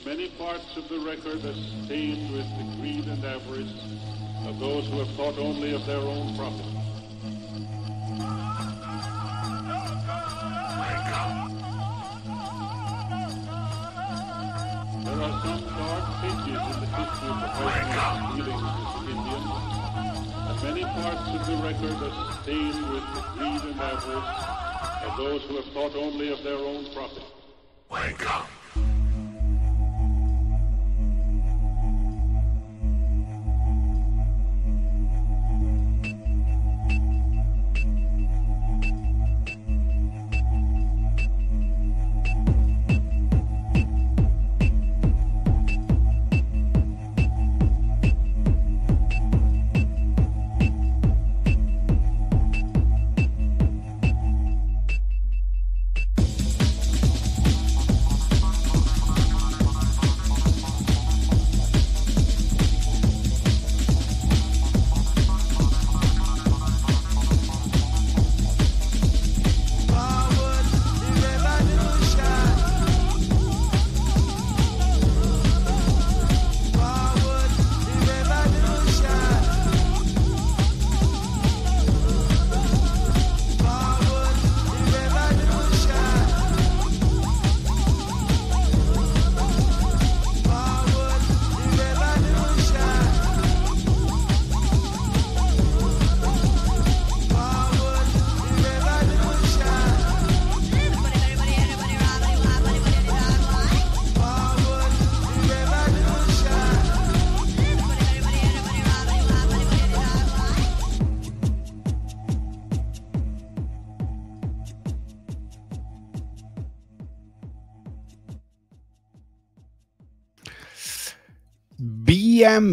Many parts of the record are stained with the greed and avarice of those who have thought only of their own profit. There are some dark pages in the history of the white man's dealings with the Indians, and many parts of the record are stained with the greed and avarice of those who have thought only of their own profit. Wake up!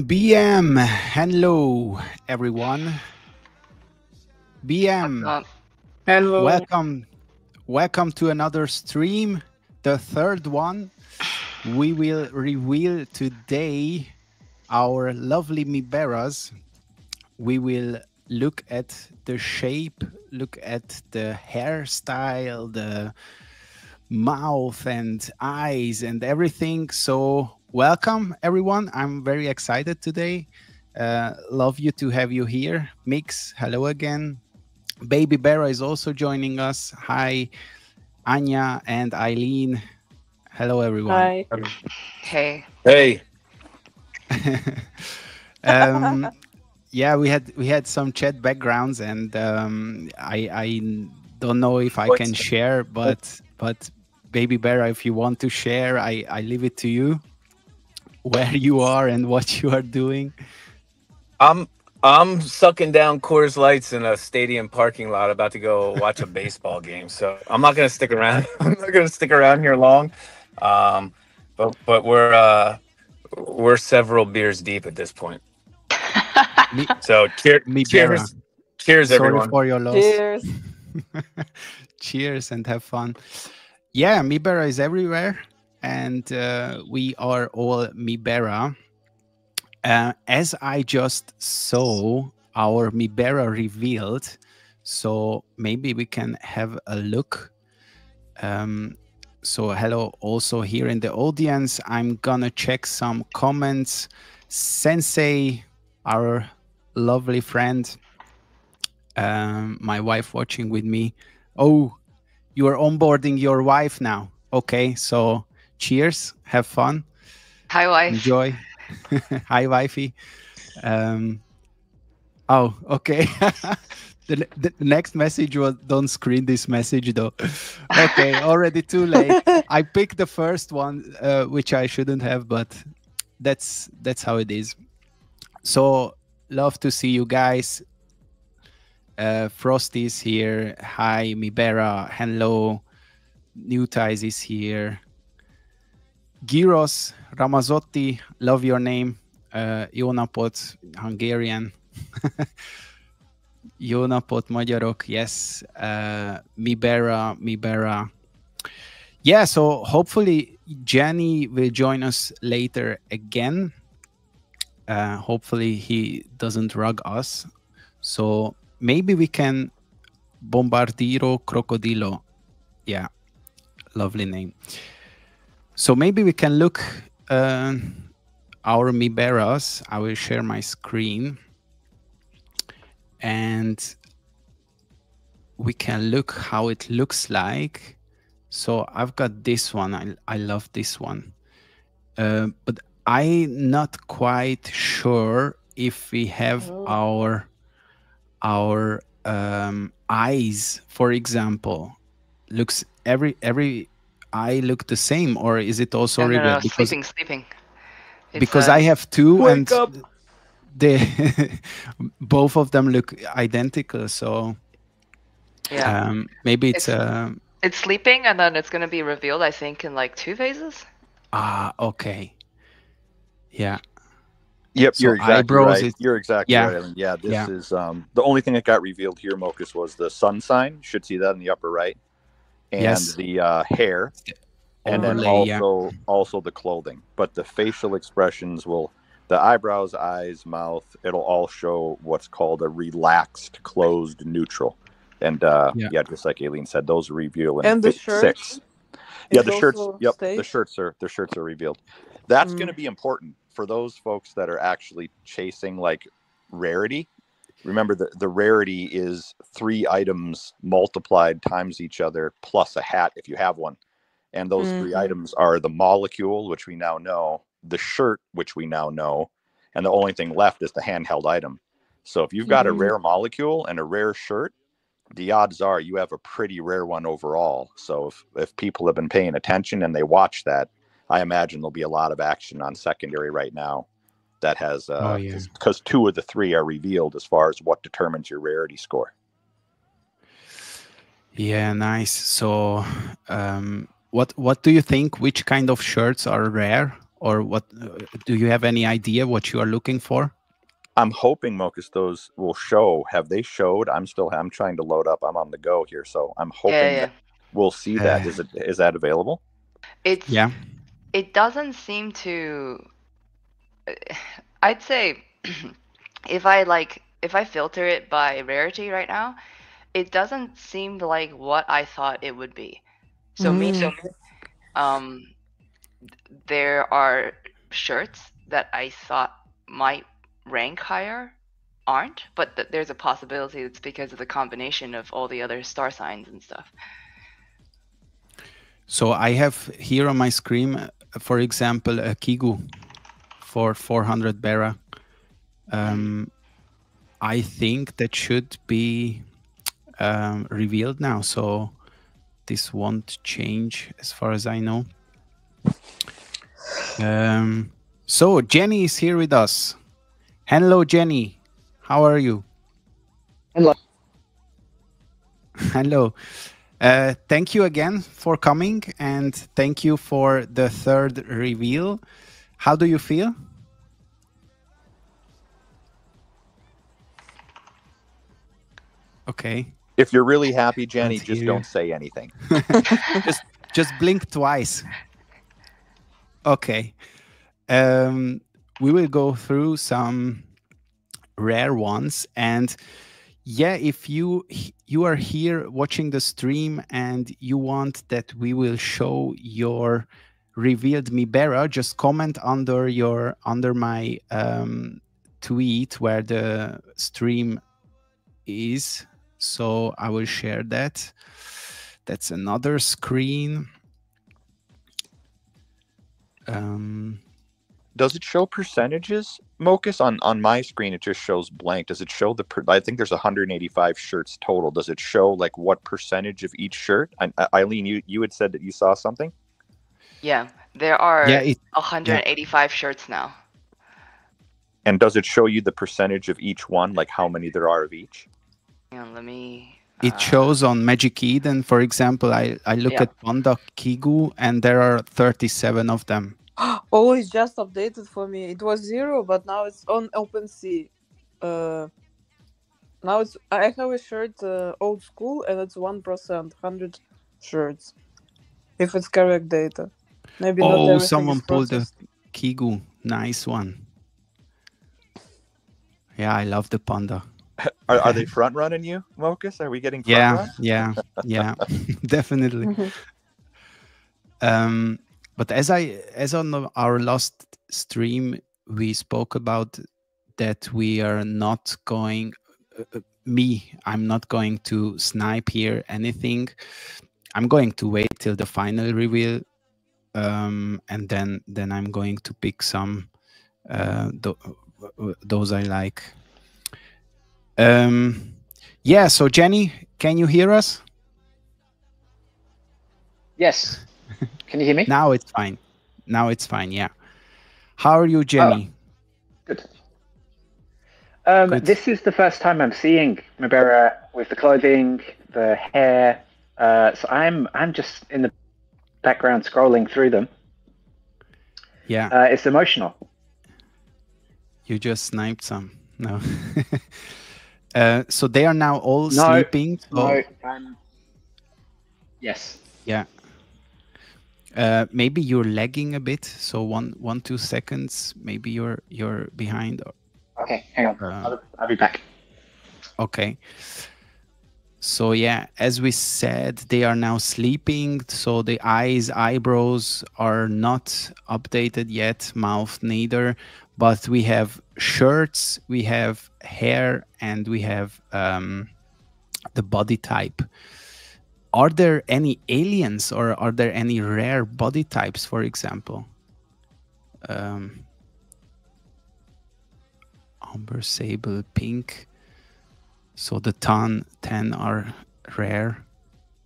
BM, hello everyone. BM, Hello. welcome to another stream, the third one. We will reveal today our lovely Miberas. We will look at the shape, look at the hairstyle, the mouth and eyes and everything. So welcome everyone. I'm very excited today. Love you to have you here. Mix, hello again. Baby Bera is also joining us. Hi, Anya and Eileen. Hello everyone. Hi. Hey. Hey. Yeah, we had some chat backgrounds, and I don't know if I can share, but Baby Bera, if you want to share, I leave it to you. Where you are and what you are doing. I'm sucking down Coors Lights in a stadium parking lot, about to go watch a baseball game. So I'm not gonna stick around. I'm not gonna stick around here long. But we're several beers deep at this point. So cheers, everyone. Sorry for your loss. Cheers. Cheers and have fun. Yeah, Mibera is everywhere, and we are all Mibera. As I just saw our Mibera revealed, so maybe we can have a look. So hello also here in the audience. I'm gonna check some comments. Sensei, our lovely friend, my wife watching with me. Oh, you are onboarding your wife now. Okay, so cheers, have fun. Hi, wife. Enjoy. Hi, wifey. Oh, okay. The next message was, don't screen this message though. Okay, already too late. I picked the first one, which I shouldn't have, but that's how it is. So love to see you guys. Frosty is here. Hi, Mibera. Hello. New Ties is here. Gyros Ramazotti, love your name. Jónapot, Hungarian. Jónapot, Magyarok, yes. Mibera. Yeah, so hopefully Jenny will join us later again. Hopefully he doesn't rug us. So maybe we can Bombardiro Crocodilo. Yeah, lovely name. So maybe we can look our Miberas. I will share my screen, and we can look how it looks like. So I've got this one. I love this one, but I'm not quite sure if we have our eyes, for example. Looks every eye look the same, or is it also No, revealed? Because sleeping. It's because I have two, Wake and up. they both of them look identical. So yeah. maybe it's It's sleeping, and then it's gonna be revealed, I think, in like 2 phases. okay. Yeah. Yep, So you're exactly eyebrows, right. You're exactly yeah. right, Ellen. Yeah, this Yeah. is the only thing that got revealed here, Mokus, was the sun sign. You should see that in the upper right, and Yes. the hair, and then Overlay, yeah. also the clothing. But the facial expressions will, the eyebrows, eyes, mouth, it'll all show what's called a relaxed, closed neutral. And yeah, just like Aileen said, those reveal in And the phase shirts? 6. Yeah, It the shirts. also Yep, stays? the shirts are revealed. That's going to be important for those folks that are actually chasing like rarity. Remember, the rarity is 3 items multiplied times each other plus a hat if you have one. And those 3 items are the molecule, which we now know, the shirt, which we now know, and the only thing left is the handheld item. So if you've got a rare molecule and a rare shirt, the odds are you have a pretty rare one overall. So if people have been paying attention and they watch that, I imagine there'll be a lot of action on secondary right now that has because 2 of the 3 are revealed as far as what determines your rarity score. Yeah, nice. So what do you think, which kind of shirts are rare, or what do you have any idea what you are looking for? I'm hoping, Mokus, those will show. Have they showed? I'm trying to load up. I'm on the go here, so I'm hoping that we'll see that. Is that available? It doesn't seem to. I'd say if I filter it by rarity right now, it doesn't seem like what I thought it would be. So meaning, there are shirts that I thought might rank higher aren't, but there's a possibility it's because of the combination of all the other star signs and stuff. So I have here on my screen, for example, a Kigu for 400 Bera. I think that should be revealed now, so this won't change as far as I know. So Jenny is here with us. Hello, Jenny. How are you? Hello. Hello. Thank you again for coming, and thank you for the 3rd reveal. How do you feel? Okay. If you're really happy, Jenny, just don't say anything. just blink twice. Okay. We will go through some rare ones, and yeah, if you are here watching the stream and you want that we will show your revealed Mibera, just comment under my tweet where the stream is, so I will share that. That's another screen. Does it show percentages, Mokus? On my screen, it just shows blank. Does it show I think there's 185 shirts total. Does it show like what percentage of each shirt? Eileen, you had said that you saw something? Yeah, there are 185 shirts now. And does it show you the percentage of each one, like how many there are of each? Yeah, let me... It shows on Magic Eden, for example, I look at Panda Kigu, and there are 37 of them. Oh, it's just updated for me. It was 0, but now it's on OpenSea. Now I have a shirt old school, and it's 1%, 100 shirts. If it's correct data. Maybe not everything someone is pulled a processed. Kigu. Nice one. Yeah, I love the Panda. Are they front running you, Mokus? Are we getting front run? Yeah, definitely. But as on our last stream, we spoke about that we are not going. I'm not going to snipe here anything. I'm going to wait till the final reveal, and then I'm going to pick some those I like. Yeah. So Jenny, can you hear us? Yes. Can you hear me? Now it's fine. Now it's fine. Yeah. How are you, Jenny? Good. Good. This is the first time I'm seeing Mibera with the clothing, the hair. So I'm just in the background scrolling through them. Yeah. It's emotional. You just sniped some. No. So they are now all sleeping. So... No. Yes. Yeah. Maybe you're lagging a bit. So 2 seconds. Maybe you're behind. Okay, hang on. I'll be back. Okay. So yeah, as we said, they are now sleeping. So the eyebrows are not updated yet, mouth neither. But we have shirts, we have hair, and we have the body type. Are there any aliens, or are there any rare body types, for example? Amber, sable, pink. So the 10 are rare,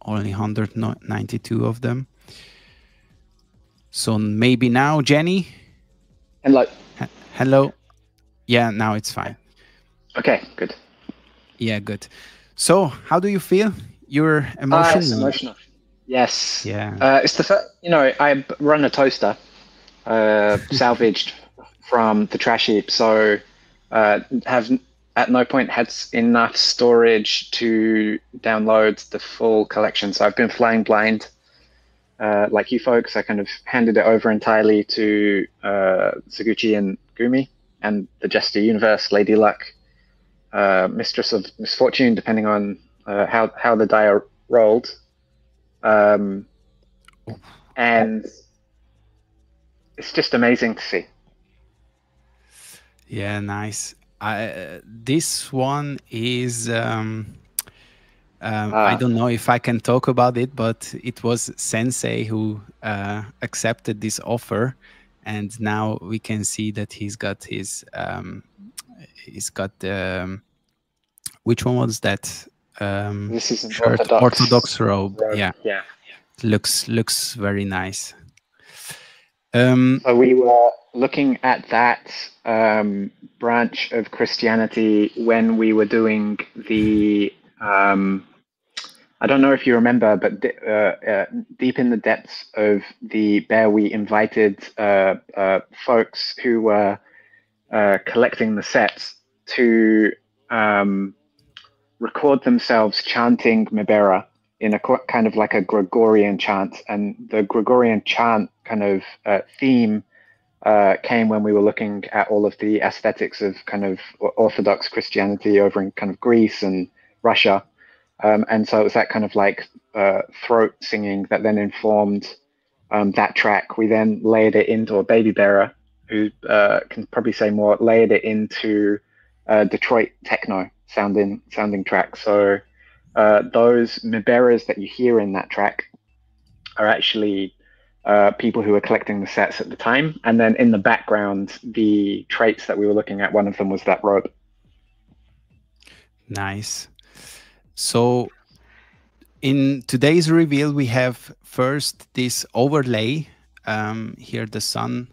only 192 of them. So maybe now, Jenny? Hello. Hello. Yeah, now it's fine. Okay, good. Yeah, good. So how do you feel? You're emotional? It's emotional. Yes. Yeah. It's the first, I run a toaster, salvaged from the trash heap. So have at no point had enough storage to download the full collection. So I've been flying blind, like you folks. I kind of handed it over entirely to Suguchi and Gumi and the Jester Universe, Lady Luck, Mistress of Misfortune, depending on how the die rolled. And it's just amazing to see. Yeah, nice. This one is I don't know if I can talk about it, but it was Sensei who accepted this offer, and now we can see that he's got his which one was that? This is an shirt, Orthodox robe. Yeah. Yeah. Looks very nice. So we were looking at that branch of Christianity when we were doing the I don't know if you remember, but deep in the depths of the bear, we invited folks who were collecting the sets to record themselves chanting Mibera in a kind of like a Gregorian chant. And the Gregorian chant kind of theme came when we were looking at all of the aesthetics of kind of Orthodox Christianity over in kind of Greece and Russia. And so it was that kind of like throat singing that then informed that track. We then layered it into a Baby Bearer, who can probably say more, layered it into Detroit techno sounding track. So those Miberas that you hear in that track are actually people who were collecting the sets at the time. And then in the background, the traits that we were looking at, one of them was that robe. Nice. So in today's reveal, we have first this overlay, here the sun,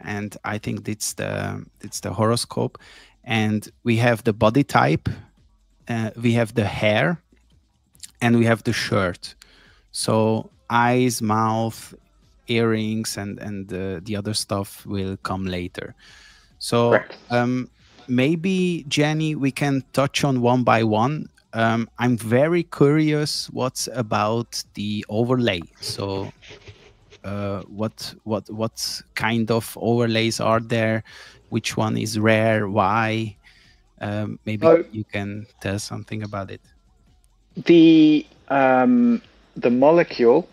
and I think it's the horoscope, and we have the body type, we have the hair, and we have the shirt. So eyes, mouth, earrings, and the other stuff will come later. So maybe, Jenny, we can touch on one by one. I'm very curious what's about the overlay. So what kind of overlays are there? Which one is rare? Why? Maybe you can tell something about it. The molecule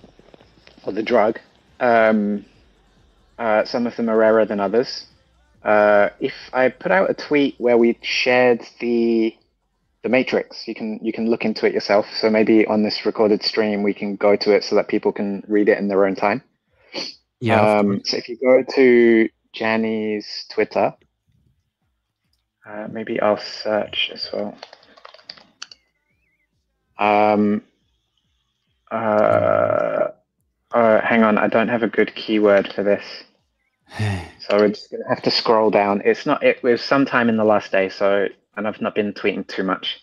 or the drug Some of them are rarer than others. If I put out a tweet where we shared the matrix, you can look into it yourself. So maybe on this recorded stream we can go to it so that people can read it in their own time. Yeah. So if you go to Janny's Twitter, maybe I'll search as well. Hang on, I don't have a good keyword for this. So we're just gonna have to scroll down. It was sometime in the last day, and I've not been tweeting too much.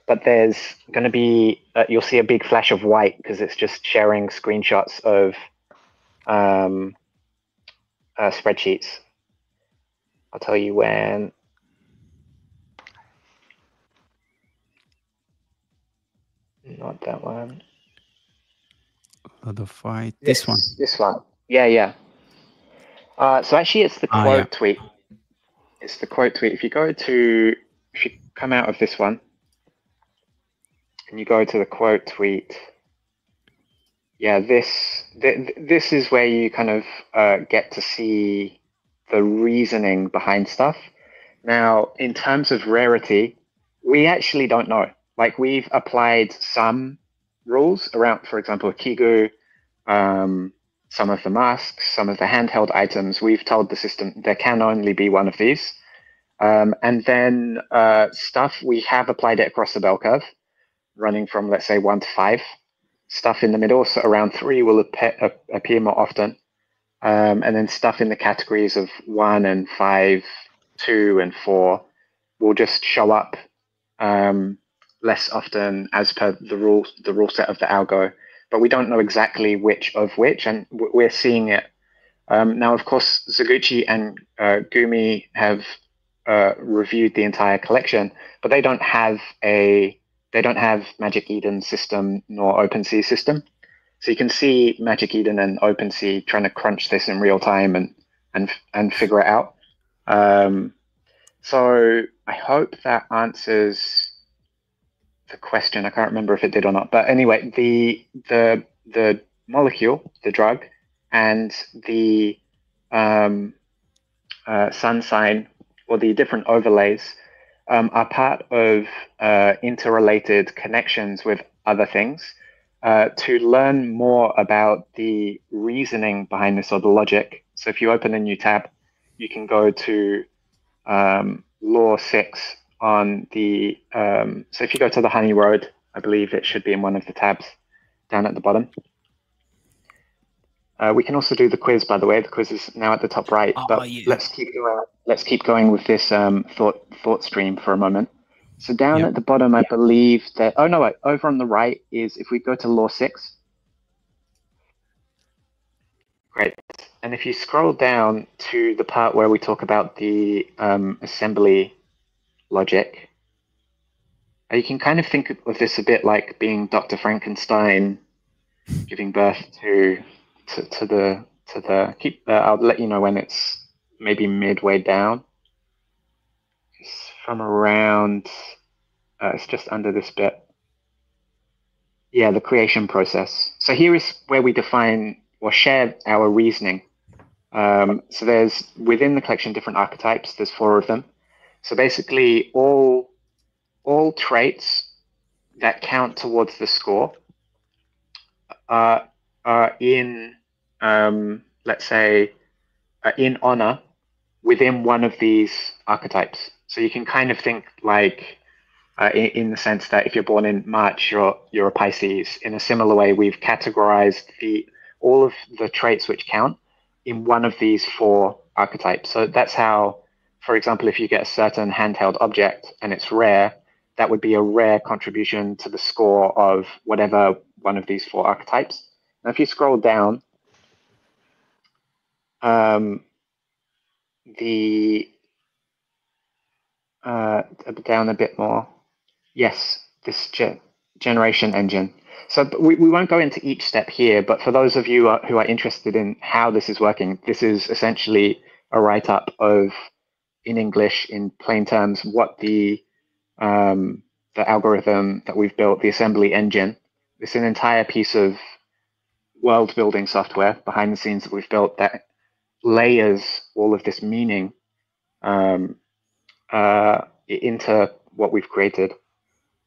But there's gonna be, you'll see a big flash of white because it's just sharing screenshots of spreadsheets. I'll tell you when. Not that one. The fight. This one. This one. Yeah. So actually, it's the quote tweet. It's the quote tweet. If you come out of this one and you go to the quote tweet, yeah, this is where you kind of get to see the reasoning behind stuff. Now, in terms of rarity, we actually don't know. Like, we've applied some rules around, for example, Kigu, some of the masks, some of the handheld items. We've told the system there can only be one of these. And then stuff, we have applied it across the bell curve, running from, let's say, 1 to 5. Stuff in the middle, so around 3 will appear more often. And then stuff in the categories of 1 and 5, 2 and 4 will just show up less often as per the rule set of the algo. But we don't know exactly which of which, and we're seeing it. Now, of course, Zaguchi and Gumi have reviewed the entire collection, but they don't have Magic Eden system nor OpenSea system. So you can see Magic Eden and OpenSea trying to crunch this in real time and figure it out. So I hope that answers the question. I can't remember if it did or not. But anyway, the molecule, the drug, and the sun sign, or the different overlays, are part of interrelated connections with other things. To learn more about the reasoning behind this, or the logic, so if you open a new tab, you can go to Law 6 on the, so if you go to the Honey Road, I believe it should be in one of the tabs down at the bottom. We can also do the quiz, by the way. The quiz is now at the top right. But yeah. Let's keep going with this thought stream for a moment. So down at the bottom, I believe that, oh no, wait, over on the right is, if we go to Law 6. Great. And if you scroll down to the part where we talk about the assembly logic, you can kind of think of this a bit like being Dr. Frankenstein giving birth to the I'll let you know when it's maybe midway down. It's from around, it's just under this bit. Yeah, the creation process. So here is where we define or share our reasoning. So there's, within the collection, different archetypes. There's 4 of them. So basically all traits that count towards the score are in, let's say, in honor within one of these archetypes. So you can kind of think like, in the sense that if you're born in March, you're a Pisces. In a similar way, we've categorized all of the traits which count in one of these 4 archetypes. So that's how, for example, if you get a certain handheld object and it's rare, that would be a rare contribution to the score of whatever one of these 4 archetypes. Now, if you scroll down, down a bit more. Yes, this generation engine. So we won't go into each step here, but for those of you who are interested in how this is working, this is essentially a write-up of, in English, in plain terms, what the algorithm that we've built, the assembly engine, it's an entire piece of world-building software behind the scenes that we've built that layers all of this meaning into what we've created.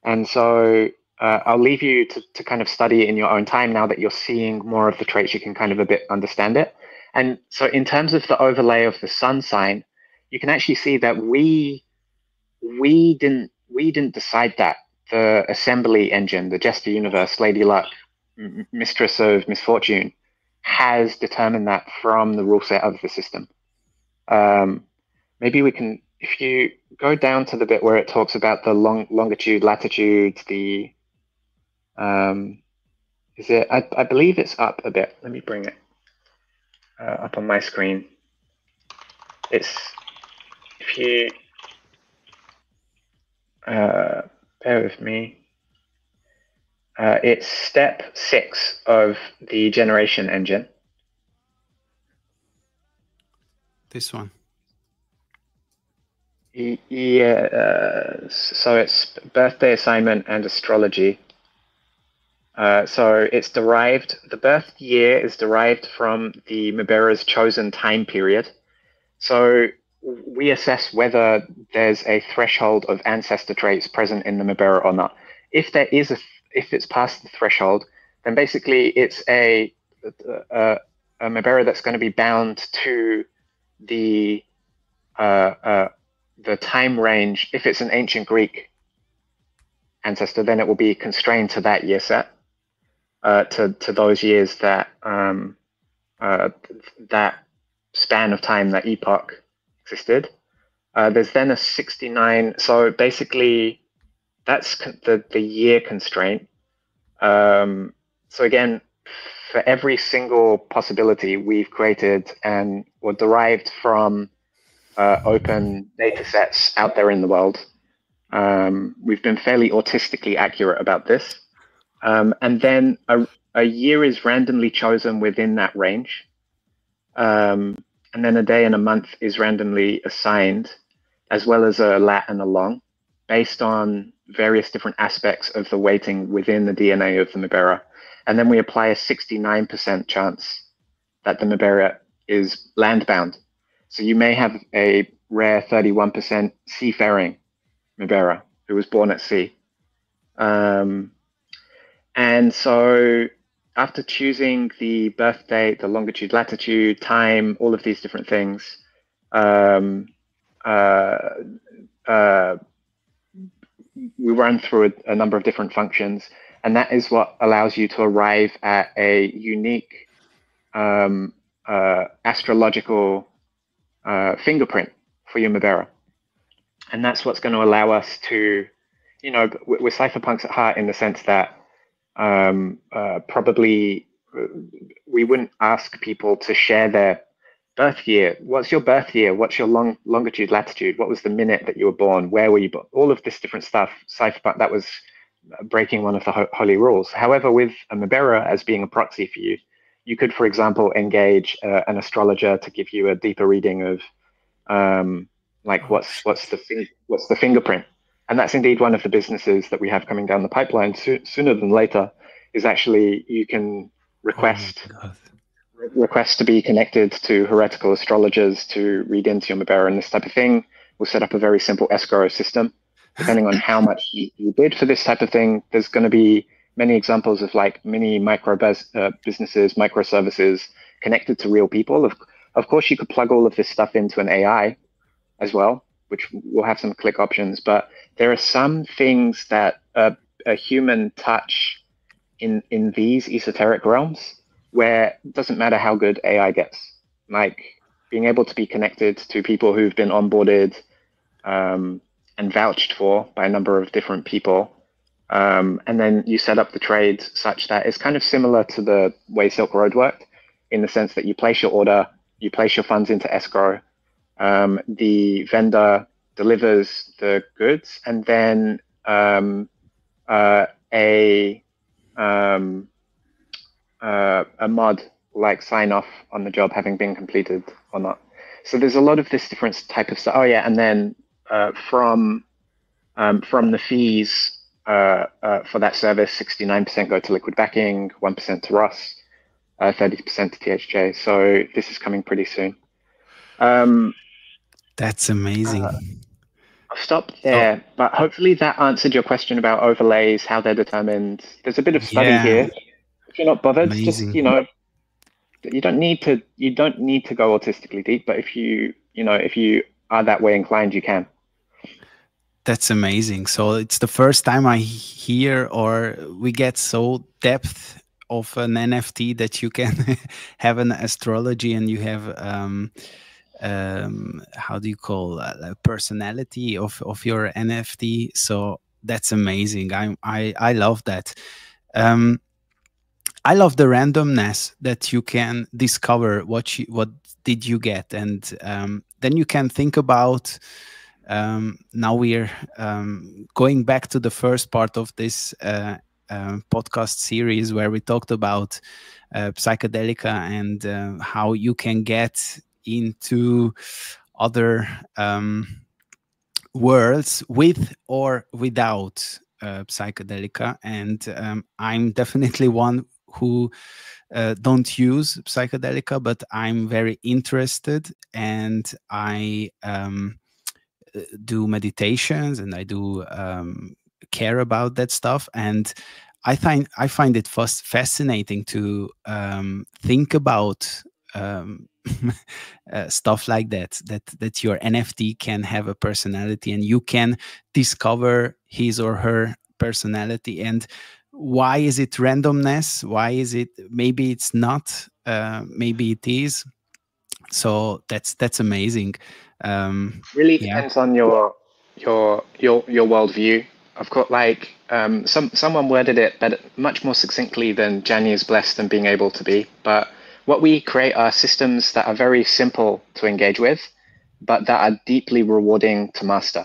And so I'll leave you to kind of study it in your own time now that you're seeing more of the traits, you can kind of a bit understand it. And so in terms of the overlay of the sun sign, you can actually see that we didn't decide that. The assembly engine, the Jester Universe, Lady Luck, Mistress of Misfortune, has determined that from the rule set of the system. Maybe we can, if you go down to the bit where it talks about the longitude, latitude, the is it? I believe it's up a bit. Let me bring it up on my screen. It's if you bear with me. It's step 6 of the generation engine. This one. Yeah, so it's birthday assignment and astrology. So it's derived, the birth year is derived from the Mibera's chosen time period. So we assess whether there's a threshold of ancestor traits present in the Mibera or not. If there is if it's past the threshold, then basically it's a Mibera that's going to be bound to the time range. If it's an ancient Greek ancestor, then it will be constrained to that year set, to those years that that span of time, that epoch existed. There's then a 69. So basically, that's the year constraint. So again, for every single possibility we've created and or derived from open data sets out there in the world, we've been fairly autistically accurate about this. And then a year is randomly chosen within that range. And then a day and a month is randomly assigned, as well as a lat and a long, based on various different aspects of the weighting within the DNA of the Mibera. And then we apply a 69% chance that the Mibera is land-bound. So you may have a rare 31% seafaring Mibera who was born at sea. And so after choosing the birth date, the longitude, latitude, time, all of these different things, we run through a number of different functions, and that is what allows you to arrive at a unique astrological fingerprint for your Mibera. And that's what's going to allow us to, you know, we're cypherpunks at heart in the sense that probably we wouldn't ask people to share their birth year. What's your birth year? What's your longitude, latitude? What was the minute that you were born? Where were you born? All of this different stuff. Cypherpunk, that was breaking one of the holy rules. However, with a Mibera as being a proxy for you, you could, for example, engage an astrologer to give you a deeper reading of like what's the fingerprint. And that's indeed one of the businesses that we have coming down the pipeline sooner than later, is actually you can request to be connected to heretical astrologers to read into your Mibera and this type of thing. We'll set up a very simple escrow system. Depending on how much you bid for this type of thing, there's going to be many examples of like mini micro businesses, microservices connected to real people. Of course, you could plug all of this stuff into an AI as well, which will have some click options, but there are some things that a human touch in these esoteric realms where it doesn't matter how good AI gets. Like being able to be connected to people who've been onboarded and vouched for by a number of different people. And then you set up the trades such that it's kind of similar to the way Silk Road worked, in the sense that you place your order, you place your funds into escrow, the vendor delivers the goods, and then a mod like sign off on the job having been completed or not. So there's a lot of this different type of stuff. Oh yeah, and then from the fees for that service, 69% go to liquid backing, 1% to Ross, 30% to THJ. So this is coming pretty soon. That's amazing. I'll stop there, but hopefully that answered your question about overlays, how they're determined. There's a bit of study Yeah, here. If you're not bothered, amazing. just you don't need to go autistically deep, but if you are that way inclined, you can. That's amazing. So it's the first time I hear or we get so depth of an NFT that you can have an astrology and you have how do you call a personality of your NFT. So that's amazing. I love that. Um, I love the randomness that you can discover what did you get, and then you can think about. Now we're going back to the first part of this podcast series where we talked about psychedelica and how you can get into other worlds with or without psychedelica, and I'm definitely one who don't use psychedelica, but I'm very interested, and I do meditations and I do care about that stuff, and I find it fascinating to think about stuff like that your NFT can have a personality and you can discover his or her personality. And why is it randomness? Why is it, maybe it's not, maybe it is. So that's amazing. Really Yeah. depends on your worldview. Of course, like someone worded it better, much more succinctly than Jani is blessed in being able to be. But what we create are systems that are very simple to engage with, but that are deeply rewarding to master.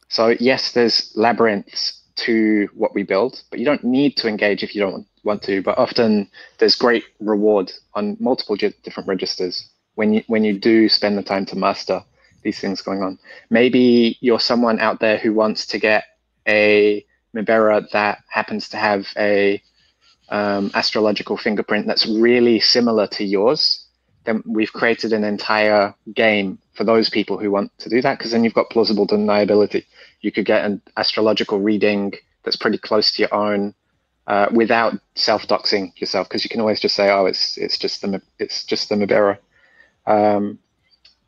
So yes, there's labyrinths to what we build, but you don't need to engage if you don't want to. But often there's great reward on multiple different registers when you do spend the time to master these things going on. Maybe you're someone out there who wants to get a Mibera that happens to have a astrological fingerprint that's really similar to yours. Then we've created an entire game for those people who want to do that, because then you've got plausible deniability. You could get an astrological reading that's pretty close to your own without self-doxing yourself, because you can always just say, oh, it's just the Mibera.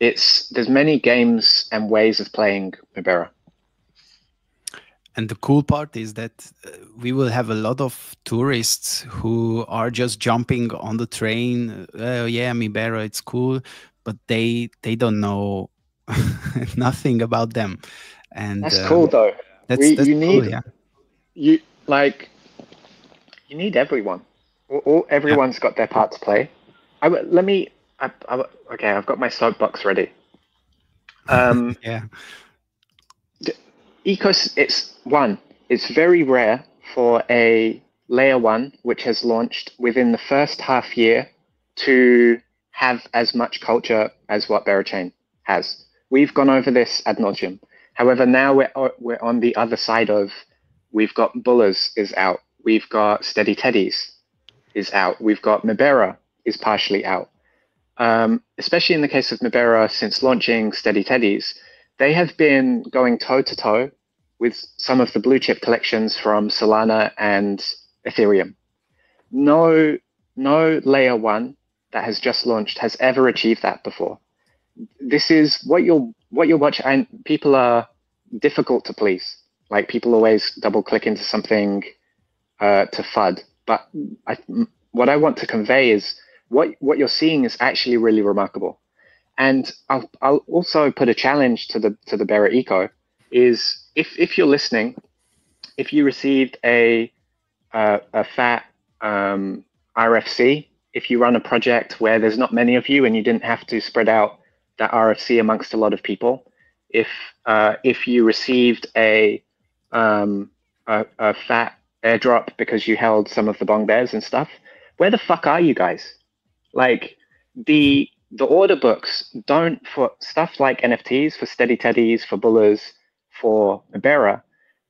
There's many games and ways of playing Mibera. And the cool part is that we will have a lot of tourists who are just jumping on the train. Oh yeah, Mibera, it's cool, but they don't know nothing about them. And that's cool though. That's cool, yeah. You need everyone. Everyone's got their part to play. Okay, I've got my soapbox ready. Yeah. It's very rare for a layer 1 which has launched within the first half year to have as much culture as what Berachain has. We've gone over this ad nauseum. However, now we're on the other side of, we've got Bullers is out, we've got Steady Teddies is out, we've got Mibera is partially out. Especially in the case of Mibera, since launching Steady Teddies, they have been going toe-to-toe with some of the blue chip collections from Solana and Ethereum. No layer 1 that has just launched has ever achieved that before. This is what you're watching, and people are difficult to please. Like, people always double click into something to FUD. But what I want to convey is what you're seeing is actually really remarkable. And I'll also put a challenge to the Bera Eco is, if you're listening, if you received a fat RFC, if you run a project where there's not many of you and you didn't have to spread out that RFC amongst a lot of people, if you received a fat airdrop because you held some of the bong bears and stuff, where the fuck are you guys? Like, the order books don't, for stuff like NFTs, for Steady Teddies, for Bullers, for Mibera,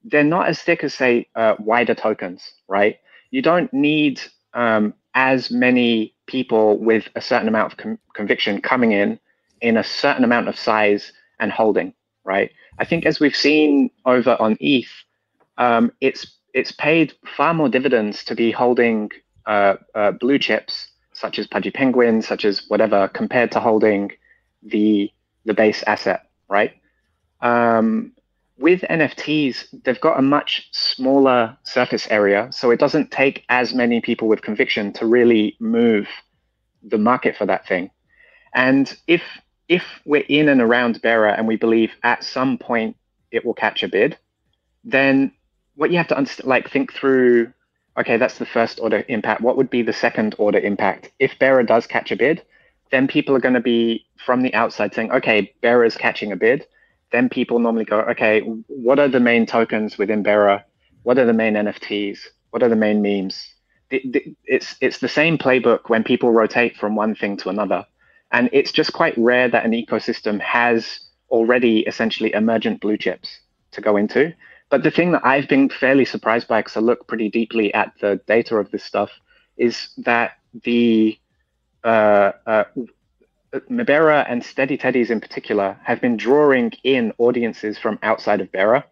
they're not as thick as, say, wider tokens, right? You don't need as many people with a certain amount of conviction coming in in a certain amount of size and holding, right? I think as we've seen over on ETH, it's paid far more dividends to be holding blue chips such as Pudgy Penguin, such as whatever, compared to holding the base asset, right? With NFTs, they've got a much smaller surface area, so it doesn't take as many people with conviction to really move the market for that thing. And if we're in and around Bera and we believe at some point it will catch a bid, then what you have to like think through, okay, that's the first order impact. What would be the second order impact? If Bera does catch a bid, then people are going to be from the outside saying, okay, Bera is catching a bid. Then people normally go, okay, what are the main tokens within Bera? What are the main NFTs? What are the main memes? It's the same playbook when people rotate from one thing to another. And it's just quite rare that an ecosystem has already essentially emergent blue chips to go into. But the thing that I've been fairly surprised by, because I look pretty deeply at the data of this stuff, is that the Mibera and Steady Teddies in particular have been drawing in audiences from outside of Bera.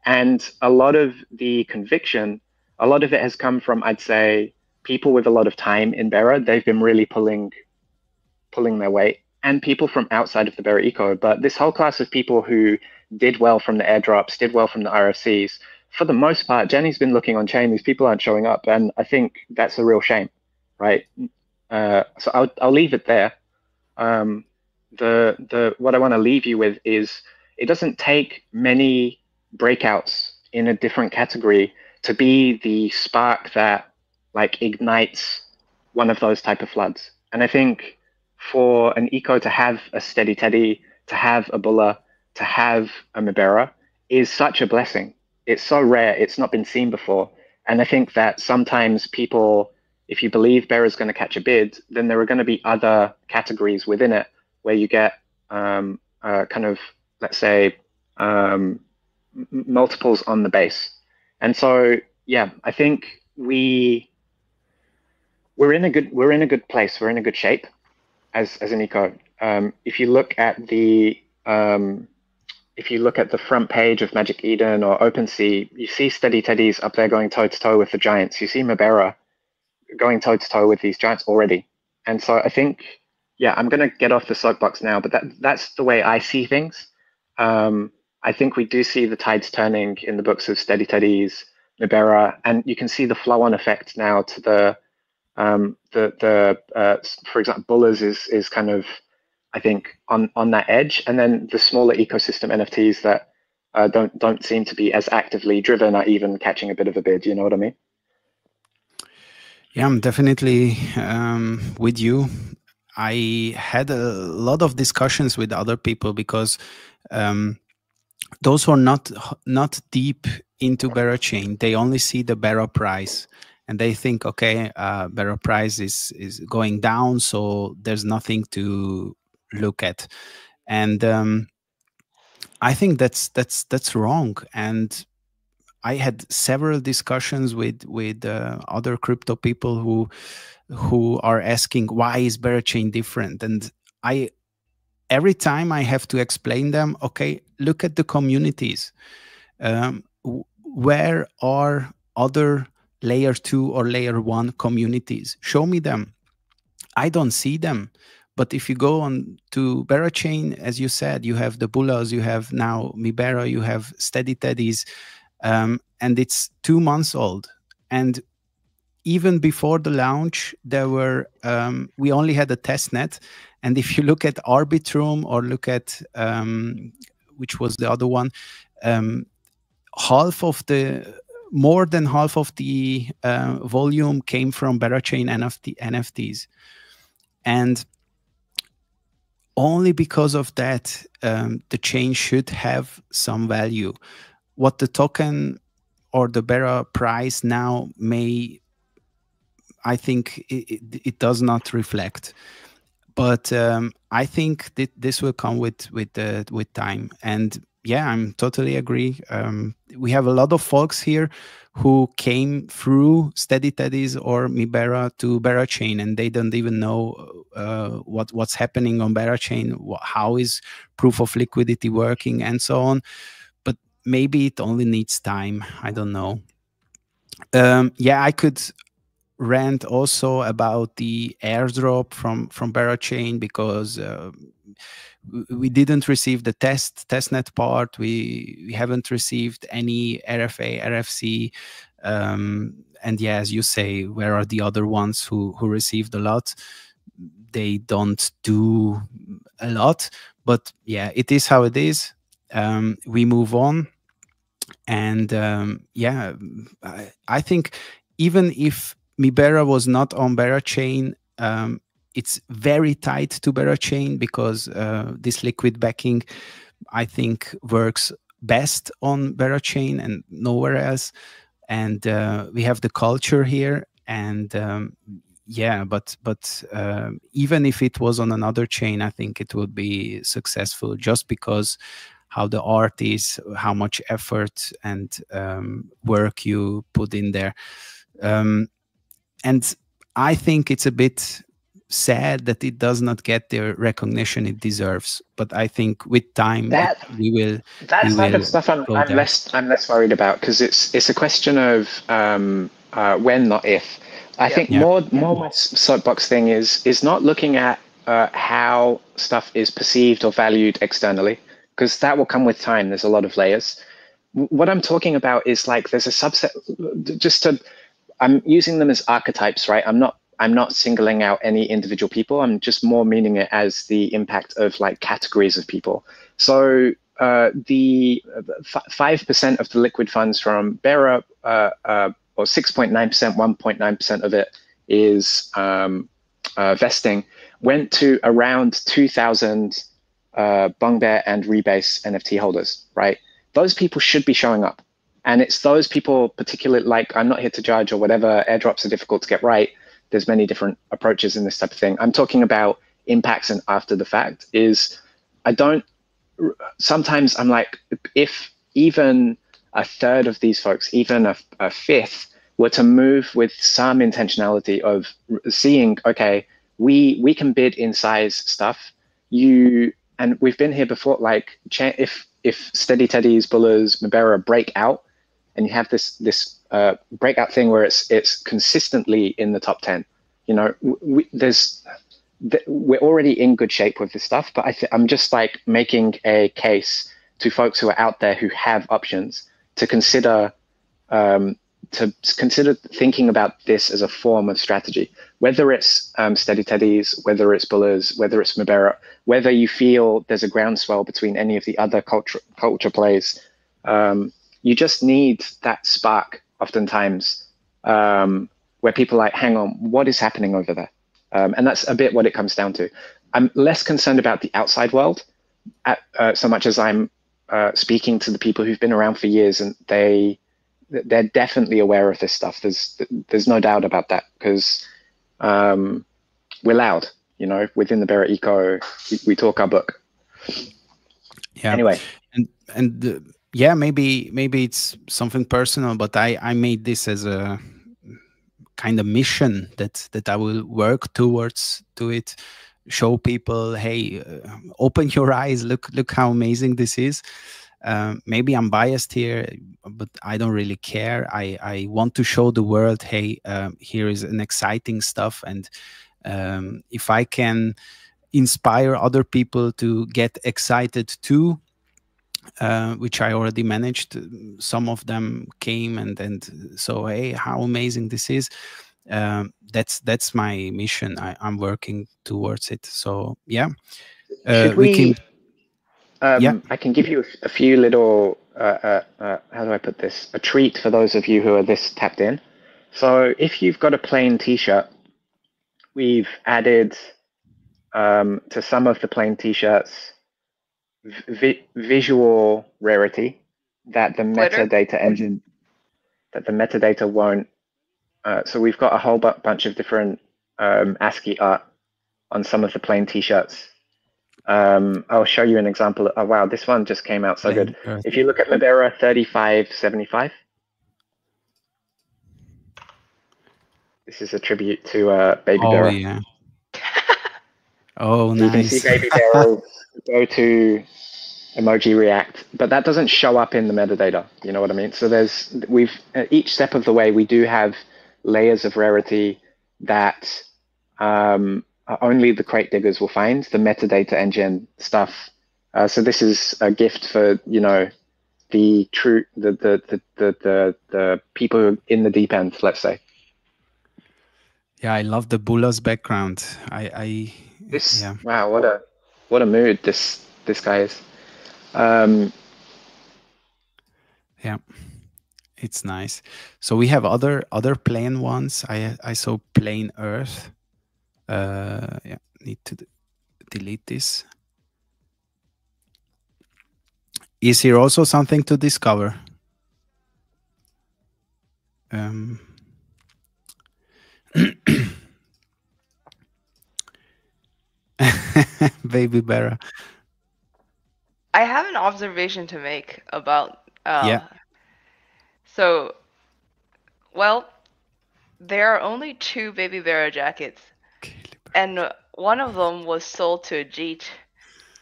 And a lot of the conviction, a lot of it has come from, I'd say, people with a lot of time in Bera. They've been really pulling their weight, and people from outside of the Bera eco. But this whole class of people who did well from the airdrops, did well from the RFCs, for the most part, Jenny's been looking on chain. These people aren't showing up, and I think that's a real shame, right? So I'll leave it there. What I want to leave you with is it doesn't take many breakouts in a different category to be the spark that like ignites one of those type of floods. And I think for an eco to have a Steady Teddy, to have a Bulla, to have a Mibera is such a blessing. It's so rare. It's not been seen before. And I think that sometimes people, if you believe Bera is going to catch a bid, then there are going to be other categories within it where you get kind of, let's say, multiples on the base. And so, yeah, I think we're in a good place. We're in a good shape as an eco. If you look at the front page of Magic Eden or OpenSea, you see Steady Teddies up there going toe to toe with the giants. You see Mibera going toe to toe with these giants already. And so I think, yeah, I'm going to get off the soapbox now, but that's the way I see things. I think we do see the tides turning in the books of Steady Teddies, Mibera, and you can see the flow-on effect now to the for example, Bullers is kind of, I think, on that edge, and then the smaller ecosystem NFTs that don't seem to be as actively driven are even catching a bit of a bid. You know what I mean? Yeah, I'm definitely with you. I had a lot of discussions with other people because those who are not deep into Bera chain, they only see the Bera price. And they think, okay, Bera price is going down, so there's nothing to look at. And I think that's wrong. And I had several discussions with other crypto people who are asking, why is Bera chain different? And every time I have to explain them, okay, look at the communities. Where are other layer 2 or layer 1 communities? Show me them. I don't see them. But if you go on to Bera chain, as you said, you have the Bullas, you have now Mibera, you have Steady Teddies, and it's 2 months old. And even before the launch, there were we only had a test net. And if you look at Arbitrum or look at which was the other one, more than half of the volume came from Bera chain NFTs. And only because of that, the chain should have some value. What the token or the Bera price now may, I think it does not reflect. But I think that this will come with time. And yeah, I'm totally agree. We have a lot of folks here who came through Steady Teddies or Mibera to Berachain, and they don't even know what's happening on Berachain, how is proof of liquidity working, and so on. But maybe it only needs time. I don't know. Yeah, I could rant also about the airdrop from Berachain, because we didn't receive the testnet part. We haven't received any RFA, RFC, and yeah, as you say, where are the other ones who received a lot? They don't do a lot, but yeah, it is how it is. We move on, and yeah, I think even if Mibera was not on Berachain, it's very tight to Berachain, because this liquid backing, I think, works best on Berachain and nowhere else. And we have the culture here, and yeah, but even if it was on another chain, I think it would be successful, just because how the art is, how much effort and work you put in there. And I think it's a bit sad that it does not get the recognition it deserves. But I think with time, That we will that side of stuff go there. I'm less worried about, because it's a question of when, not if. I think Yeah. more my soapbox thing is not looking at how stuff is perceived or valued externally, because that will come with time. There's a lot of layers. What I'm talking about is like there's a subset. Just to, I'm using them as archetypes, right? I'm not singling out any individual people. I'm just more meaning it as the impact of like categories of people. So the 5% of the liquid funds from Bera, or 6.9%, 1.9% of it is vesting, went to around 2,000 Bung Bear and Rebase NFT holders, right? Those people should be showing up. And it's those people, particularly, like, I'm not here to judge or whatever, airdrops are difficult to get right. There's many different approaches in this type of thing. I'm talking about impacts and after the fact. Sometimes I'm like, if even a third of these folks, even a fifth, were to move with some intentionality of seeing, okay, we can bid in size stuff. And we've been here before, like, if Steady Teddies, Bullers, Mibera break out, and you have this breakout thing where it's consistently in the top 10, we're already in good shape with this stuff. But I'm just like making a case to folks who are out there who have options to consider thinking about this as a form of strategy, whether it's Steady Teddies, whether it's Bullers, whether it's Mibera, whether you feel there's a groundswell between any of the other culture plays. You just need that spark oftentimes, where people are like, hang on, what is happening over there? And that's a bit what it comes down to. I'm less concerned about the outside world so much as I'm speaking to the people who've been around for years, and they're definitely aware of this stuff. There's no doubt about that, because we're loud, within the Bera eco, we talk our book. Yeah. Anyway. And yeah, maybe it's something personal, but I made this as a kind of mission that I will work towards to it. Show people, hey, open your eyes, look how amazing this is. Maybe I'm biased here, but I don't really care. I want to show the world, hey, here is an exciting stuff, and if I can inspire other people to get excited too, which I already managed. Some of them came and so, hey, how amazing this is. That's my mission. I'm working towards it. So yeah. Should we can. Yeah. I can give you a few little, how do I put this? A treat for those of you who are this tapped in. So if you've got a plain t-shirt, we've added to some of the plain t-shirts visual rarity that the Glitter? metadata won't. So we've got a whole bunch of different ASCII art on some of the plain t-shirts I'll show you an example. Oh, wow, this one just came out so Plain good. Earth. If you look at Mibera 3575, this is a tribute to Baby Oh Bera. yeah. Oh, You can see nice. Baby Bera's go-to emoji react, but that doesn't show up in the metadata. You know what I mean? So at each step of the way, we do have layers of rarity that only the crate diggers will find, the metadata engine stuff. So this is a gift for, the true the people who are in the deep end, let's say. Yeah, I love the Bulla's background. Yeah. Wow, what a mood this guy is. Yeah, it's nice. So we have other plain ones. I saw plain Earth. Yeah, need to delete this. Is here also something to discover? Baby Bera. I have an observation to make about. Yeah. So, well, there are only 2 Baby Bera jackets, and one of them was sold to Ajit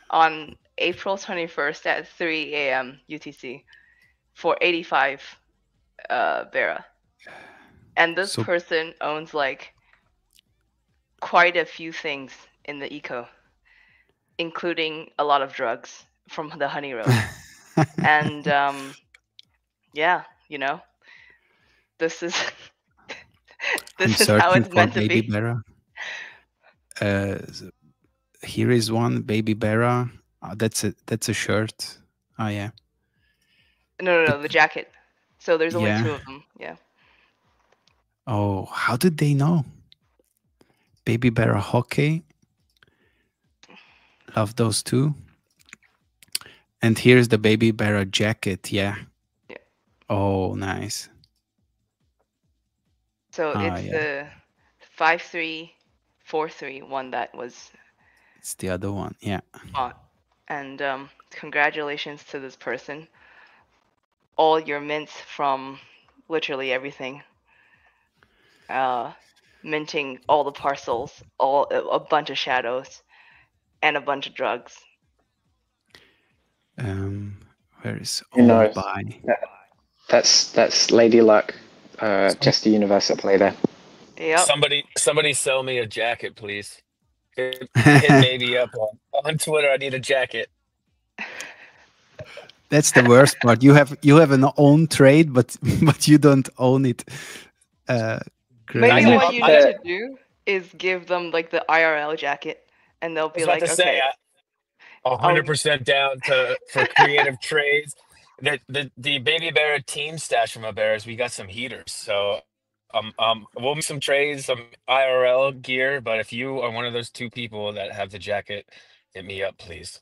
on April 21st at 3 a.m. UTC for 85 Bera. And this So- person owns like quite a few things in the eco, including a lot of drugs from the Honey Road. And yeah, this is I'm this is how searching it's for meant to Baby be. Bera. Here is one Baby Bera. That's a shirt. Oh yeah. No, the jacket. So there's only Yeah. 2 of them. Yeah. Oh, how did they know? Baby Bera hockey. Love those two. And here's the Baby Bera jacket. Yeah. Yeah. Oh, nice. So it's yeah. the 5343 one that was It's the other one. Yeah. bought. And congratulations to this person. All your mints from literally everything. Minting all the parcels, a bunch of shadows, and a bunch of drugs. Where is Who knows? by? That's Lady Luck, Jester Universe at play there. Yep. Somebody sell me a jacket, please. Hit baby up on Twitter. I need a jacket. That's the worst part. You have an own trade, but you don't own it. Great. Maybe I- what you need to do is give them like the IRL jacket, and they'll be like, okay. 100% down for creative trades. The Baby Bera team stash from Mibera's, we got some heaters. So we'll make some trades, some IRL gear. But if you are one of those 2 people that have the jacket, hit me up, please.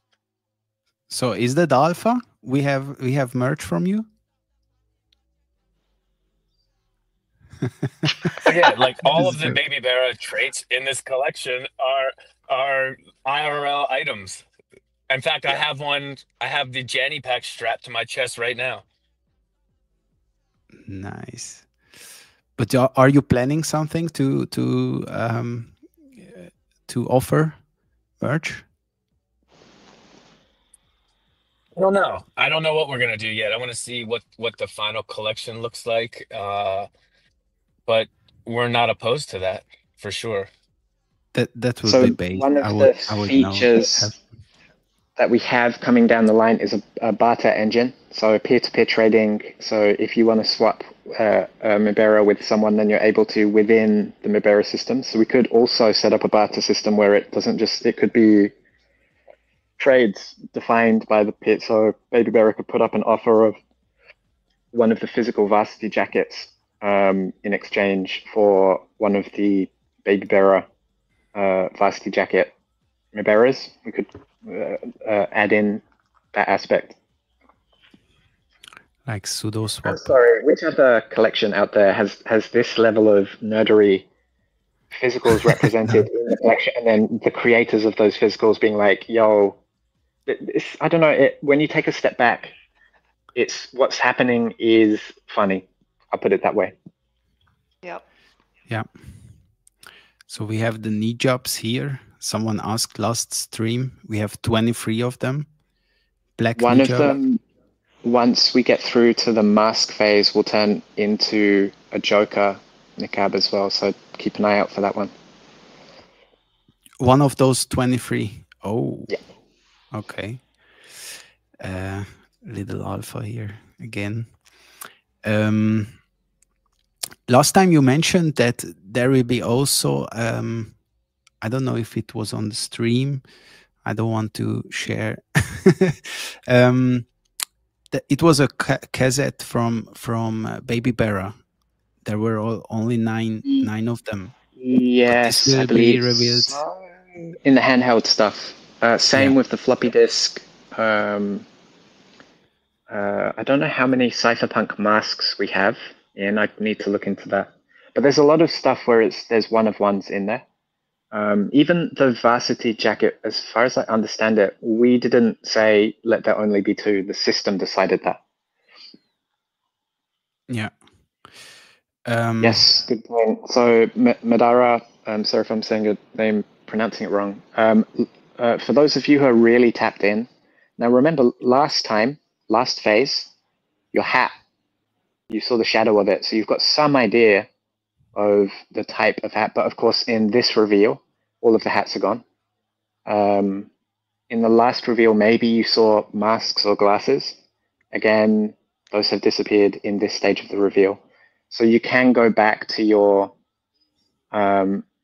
So is that alpha? We have merch from you? Yeah, like all of the Baby Bera traits in this collection are IRL items. In fact, I have one. I have the Janny pack strapped to my chest right now. Nice. But are you planning something to offer merch? I don't know. I don't know what we're gonna do yet. I want to see what the final collection looks like. But we're not opposed to that for sure. That would be based. One of the features that we have coming down the line is a barter engine. So peer-to-peer trading. So if you want to swap Mibera with someone, then you're able to within the Mibera system. So we could also set up a barter system where it could be trades defined by the pit. So Baby Bera could put up an offer of one of the physical varsity jackets in exchange for one of the Baby Bera varsity jacket Miberas. We could add in that aspect. Like pseudo swap. I'm sorry, which other collection out there has this level of nerdery physicals represented in the collection, and then the creators of those physicals being like, "Yo, I don't know." When you take a step back, it's what's happening is funny. I'll put it that way. Yep. Yeah. So we have the knee jobs here. Someone asked last stream. We have 23 of them. Black One knee of job. them, once we get through to the mask phase, will turn into a Joker niqab as well. So keep an eye out for that one. One of those 23. Oh. Yeah. Okay. Little alpha here again. Last time you mentioned that there will be also, I don't know if it was on the stream. I don't want to share. It was a cassette from Baby Mibera. There were only nine of them. Yes, this will I believe be revealed so. In the handheld stuff. Same with the floppy disk. I don't know how many cypherpunk masks we have, and I need to look into that. But there's a lot of stuff where there's one of ones in there. Even the varsity jacket, as far as I understand it, we didn't say let there only be two. The system decided that. Yeah. Yes, good point. So Madara, sorry if I'm saying your name, pronouncing it wrong. For those of you who are really tapped in, now remember last phase, your hat, you saw the shadow of it, so you've got some idea of the type of hat. But of course, in this reveal, all of the hats are gone. In the last reveal, maybe you saw masks or glasses. Again, those have disappeared in this stage of the reveal. So you can go back to your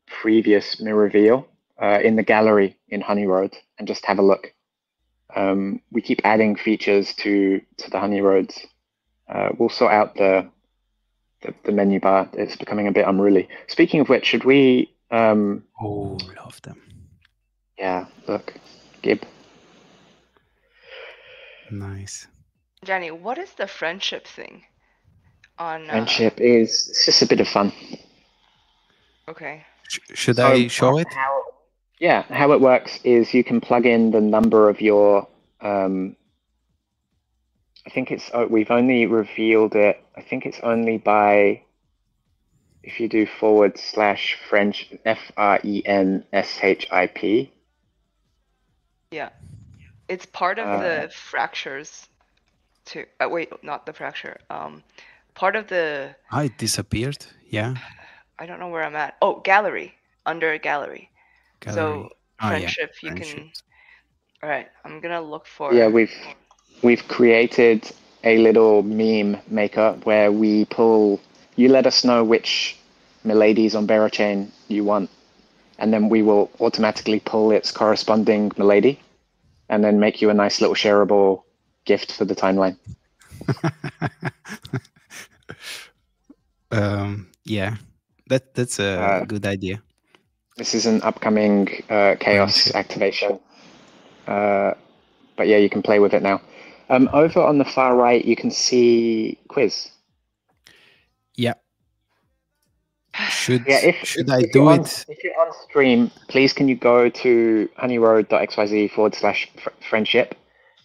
previous mirror reveal in the gallery in Honey Road and just have a look. We keep adding features to the Honey Roads. We'll sort out the menu bar. It's becoming a bit unruly. Speaking of which, should we? Oh, love them. Yeah, look, Gib. Nice. Johnny, what is the friendship thing? Friendship is it's just a bit of fun. Okay. Should I show it? How it works is you can plug in the number of your. I think it's we've only revealed it. I think it's only by if you do / French FRENSHIP. Yeah, it's part of the fractures. Wait, not the fracture. Part of the. It disappeared. Yeah. I don't know where I'm at. Oh, gallery. Under gallery. So friendship, yeah. you can. All right, I'm gonna look for. Yeah, we've created a little meme maker where we pull. You let us know which miladies on Berachain you want, and then we will automatically pull its corresponding milady, and then make you a nice little shareable gift for the timeline. Yeah, that's a good idea. This is an upcoming chaos activation. But yeah, you can play with it now. Over on the far right, you can see quiz. Yeah. Should if I do it? If you're on stream, please can you go to honeyroad.xyz/friendship,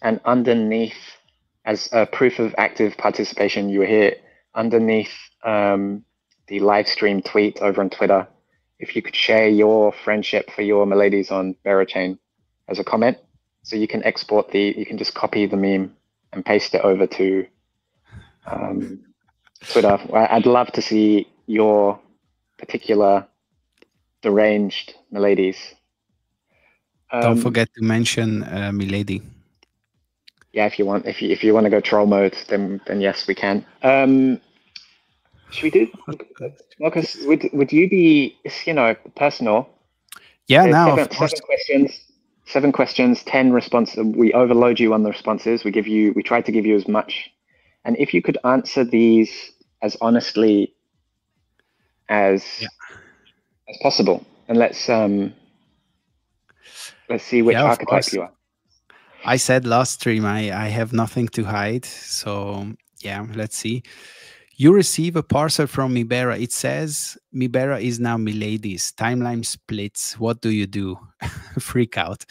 and underneath, as a proof of active participation, you were here, underneath the live stream tweet over on Twitter, if you could share your friendship for your miladies on Berachain as a comment, so you can export you can just copy the meme and paste it over to Twitter. I'd love to see your particular deranged miladies. Don't forget to mention milady. Yeah, if you want to go troll mode, then yes, we can. Should we do, Marcus? Would you be, personal? Yeah, There's now seven questions, 10 responses. We overload you on the responses. We try to give you as much, and if you could answer these as honestly as possible, and let's see which archetype you are. I said last stream I have nothing to hide, so yeah, let's see. You receive a parcel from Mibera. It says Mibera is now Milady's. Timeline splits. What do you do? Freak out.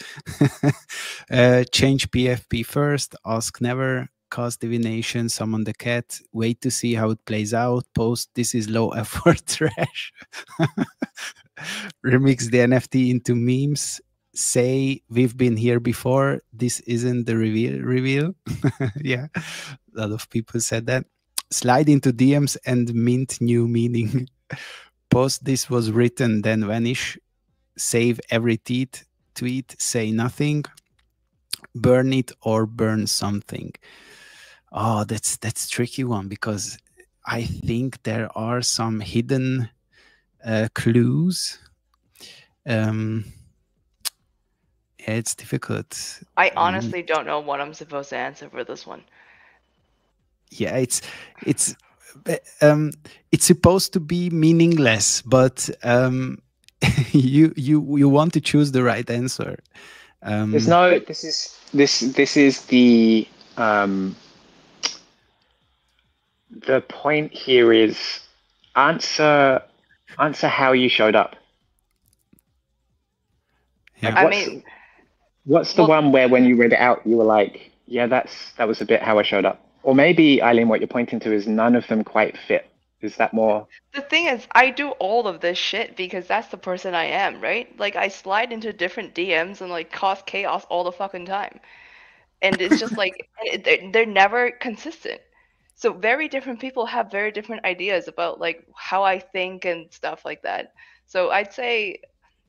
Change PFP first. Ask never. Cast divination. Summon the cat. Wait to see how it plays out. Post. This is low effort trash. Remix the NFT into memes. Say we've been here before. This isn't the reveal. Yeah, a lot of people said that. Slide into DMs and mint new meaning. Post this was written, then vanish. Save every tweet, say nothing. Burn it or burn something. Oh, that's tricky one because I think there are some hidden clues. Yeah, it's difficult. I honestly don't know what I'm supposed to answer for this one. Yeah, it's supposed to be meaningless, but you want to choose the right answer. There's no. This is the point here is answer how you showed up. Yeah. Like what's the one where when you read it out you were like, yeah, that was a bit how I showed up? Or maybe, Eileen, what you're pointing to is none of them quite fit. Is that more? The thing is, I do all of this shit because that's the person I am, right? Like, I slide into different DMs and, like, cause chaos all the fucking time. And it's just like, they're never consistent. So very different people have very different ideas about, like, how I think and stuff like that. So I'd say,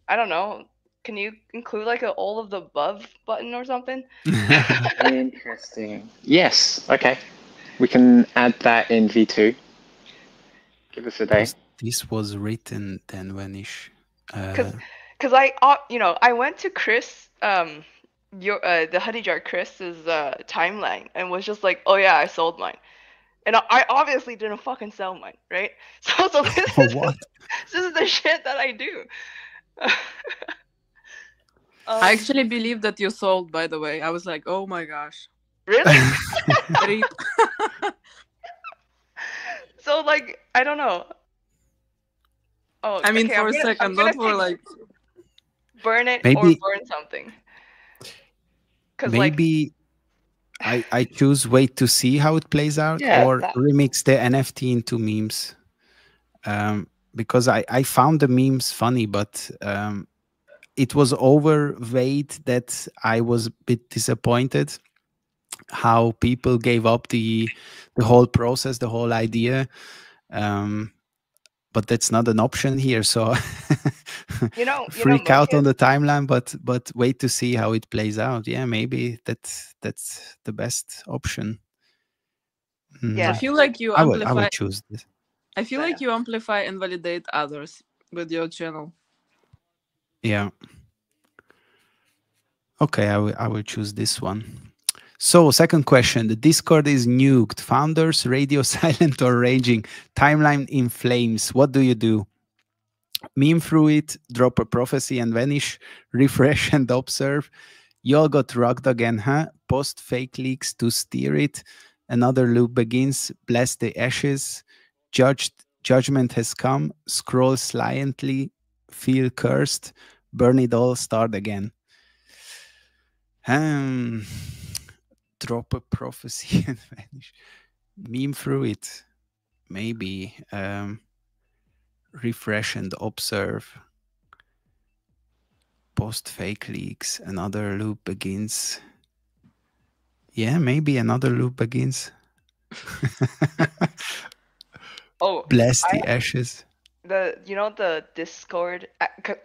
I don't know, can you include, like, a all of the above button or something? Interesting. Yes. Okay. We can add that in V2. Give us a day. This was written, then vanish. Because I went to Chris, the Honey Jar Chris's timeline and was just like, oh yeah, I sold mine, and I obviously didn't fucking sell mine, right? So this is What? this is the shit that I do. I actually believe that you sold, by the way. I was like, oh my gosh. Really? Rip. So, like, I don't know. Oh, I mean, okay, for a second, not for like. Burn it Maybe- or burn something. Maybe I choose wait to see how it plays out, Yeah, or remix the NFT into memes. Because I found the memes funny, but it was overweight that I was a bit disappointed how people gave up the whole process, the whole idea. But that's not an option here, so freak out on the timeline, but wait to see how it plays out. Yeah, maybe that's the best option. Yeah, I feel like you I amplify. would choose this. I feel like you amplify and validate others with your channel. Yeah. Okay, I will choose this one. So, second question. The Discord is nuked. Founders, radio silent or raging. Timeline in flames. What do you do? Meme through it, drop a prophecy and vanish, refresh and observe. You all got rugged again, huh? Post fake leaks to steer it. Another loop begins. Bless the ashes. Judgment has come. Scroll slightly. Feel cursed. Burn it all. Start again. Drop a prophecy and vanish. Meme through it. Maybe. Refresh and observe. Post fake leaks. Another loop begins. Yeah, maybe another loop begins. Oh, bless the ashes. The Discord.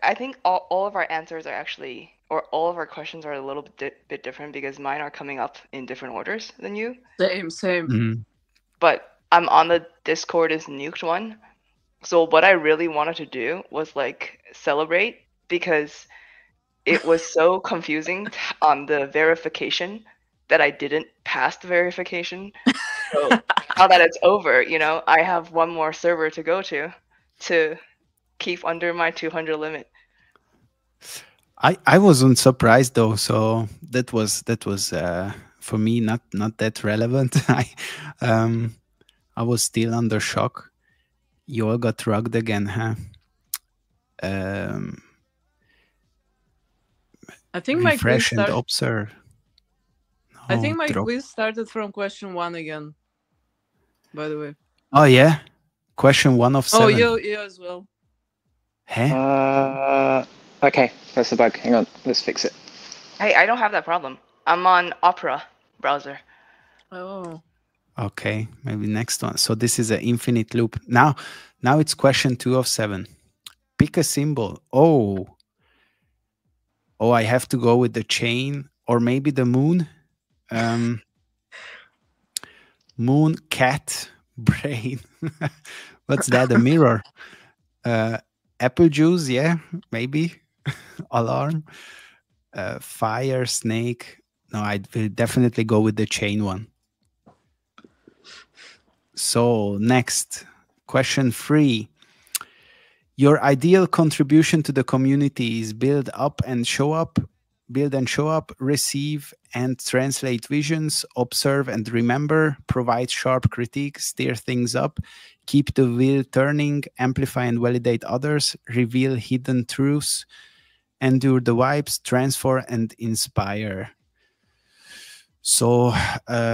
I think all of our answers are actually, or all of our questions are a little bit different because mine are coming up in different orders than you. Same. Mm-hmm. But I'm on the Discord is nuked one. So what I really wanted to do was like celebrate because it was so confusing on the verification that I didn't pass the verification. So now that it's over, I have one more server to go to keep under my 200 limit. I wasn't surprised though, so that was for me not that relevant. I was still under shock. You all got rugged again, huh? I think my quiz Refresh and started. observe. I No, think my drop. quiz started from question 1 again. By the way. Oh yeah, question 1 of 7. Oh, you as well. Huh? Okay, that's the bug. Hang on, let's fix it. Hey, I don't have that problem. I'm on Opera browser. Oh. Okay, maybe next one. So this is an infinite loop. Now it's question 2 of 7. Pick a symbol. Oh, I have to go with the chain or maybe the moon. Moon, cat, brain. What's that? A mirror. Apple juice, yeah, maybe. Alarm. Fire, snake. No, I will definitely go with the chain one. So next, question 3. Your ideal contribution to the community is build and show up, receive and translate visions, observe and remember, provide sharp critique, steer things up, keep the wheel turning, amplify and validate others, reveal hidden truths, endure the vibes, transform and inspire. So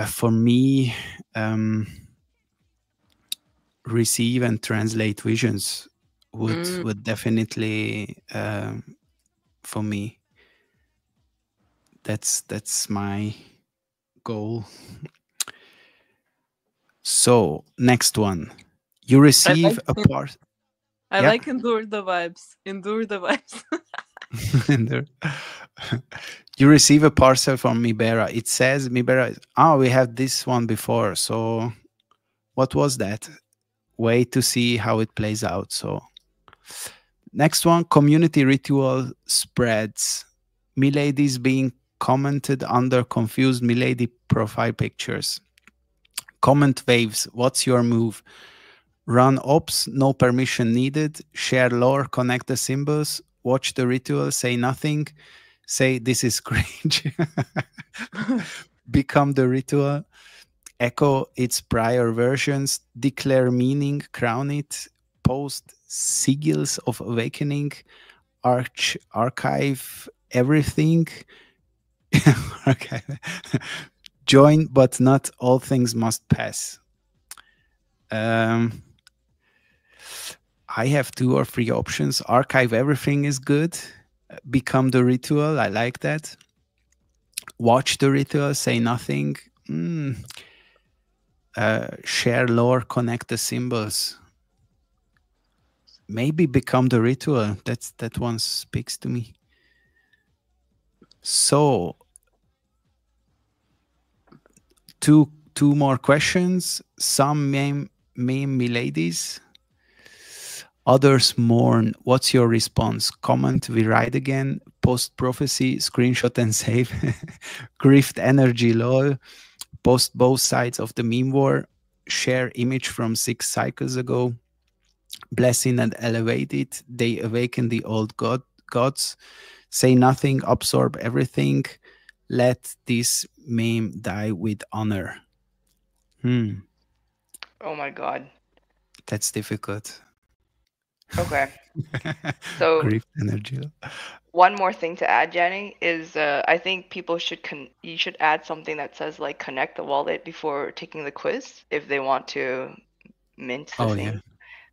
for me, receive and translate visions would definitely for me that's my goal. So next one, you receive a part. I like endure the vibes. Endure the vibes. You receive a parcel from Mibera. It says Mibera. We had this one before. So what was that? Wait to see how it plays out. So next one, community ritual spreads. Miladies being commented under confused milady profile pictures. Comment waves. What's your move? Run ops, no permission needed. Share lore, connect the symbols. Watch the ritual, say nothing. Say this is cringe. Become the ritual. Echo its prior versions. Declare meaning, crown it. Post sigils of awakening. Archive everything. Okay. Join, but not all things must pass. I have 2 or 3 options. Archive everything is good. Become the ritual. I like that. Watch the ritual. Say nothing. Share lore. Connect the symbols. Maybe become the ritual. That one speaks to me. So, two more questions. Some meme miladies. Others mourn. What's your response? Comment, we ride again. Post prophecy, screenshot and save. Grift energy lol. Post both sides of the meme war. Share image from 6 cycles ago. Blessing and elevate it. They awaken the old gods. Say nothing, absorb everything. Let this meme die with honor. Oh my god. That's difficult. Okay. So Grief energy. One more thing to add, Jenny, is I think people you should add something that says like connect the wallet before taking the quiz if they want to mint the thing. Yeah.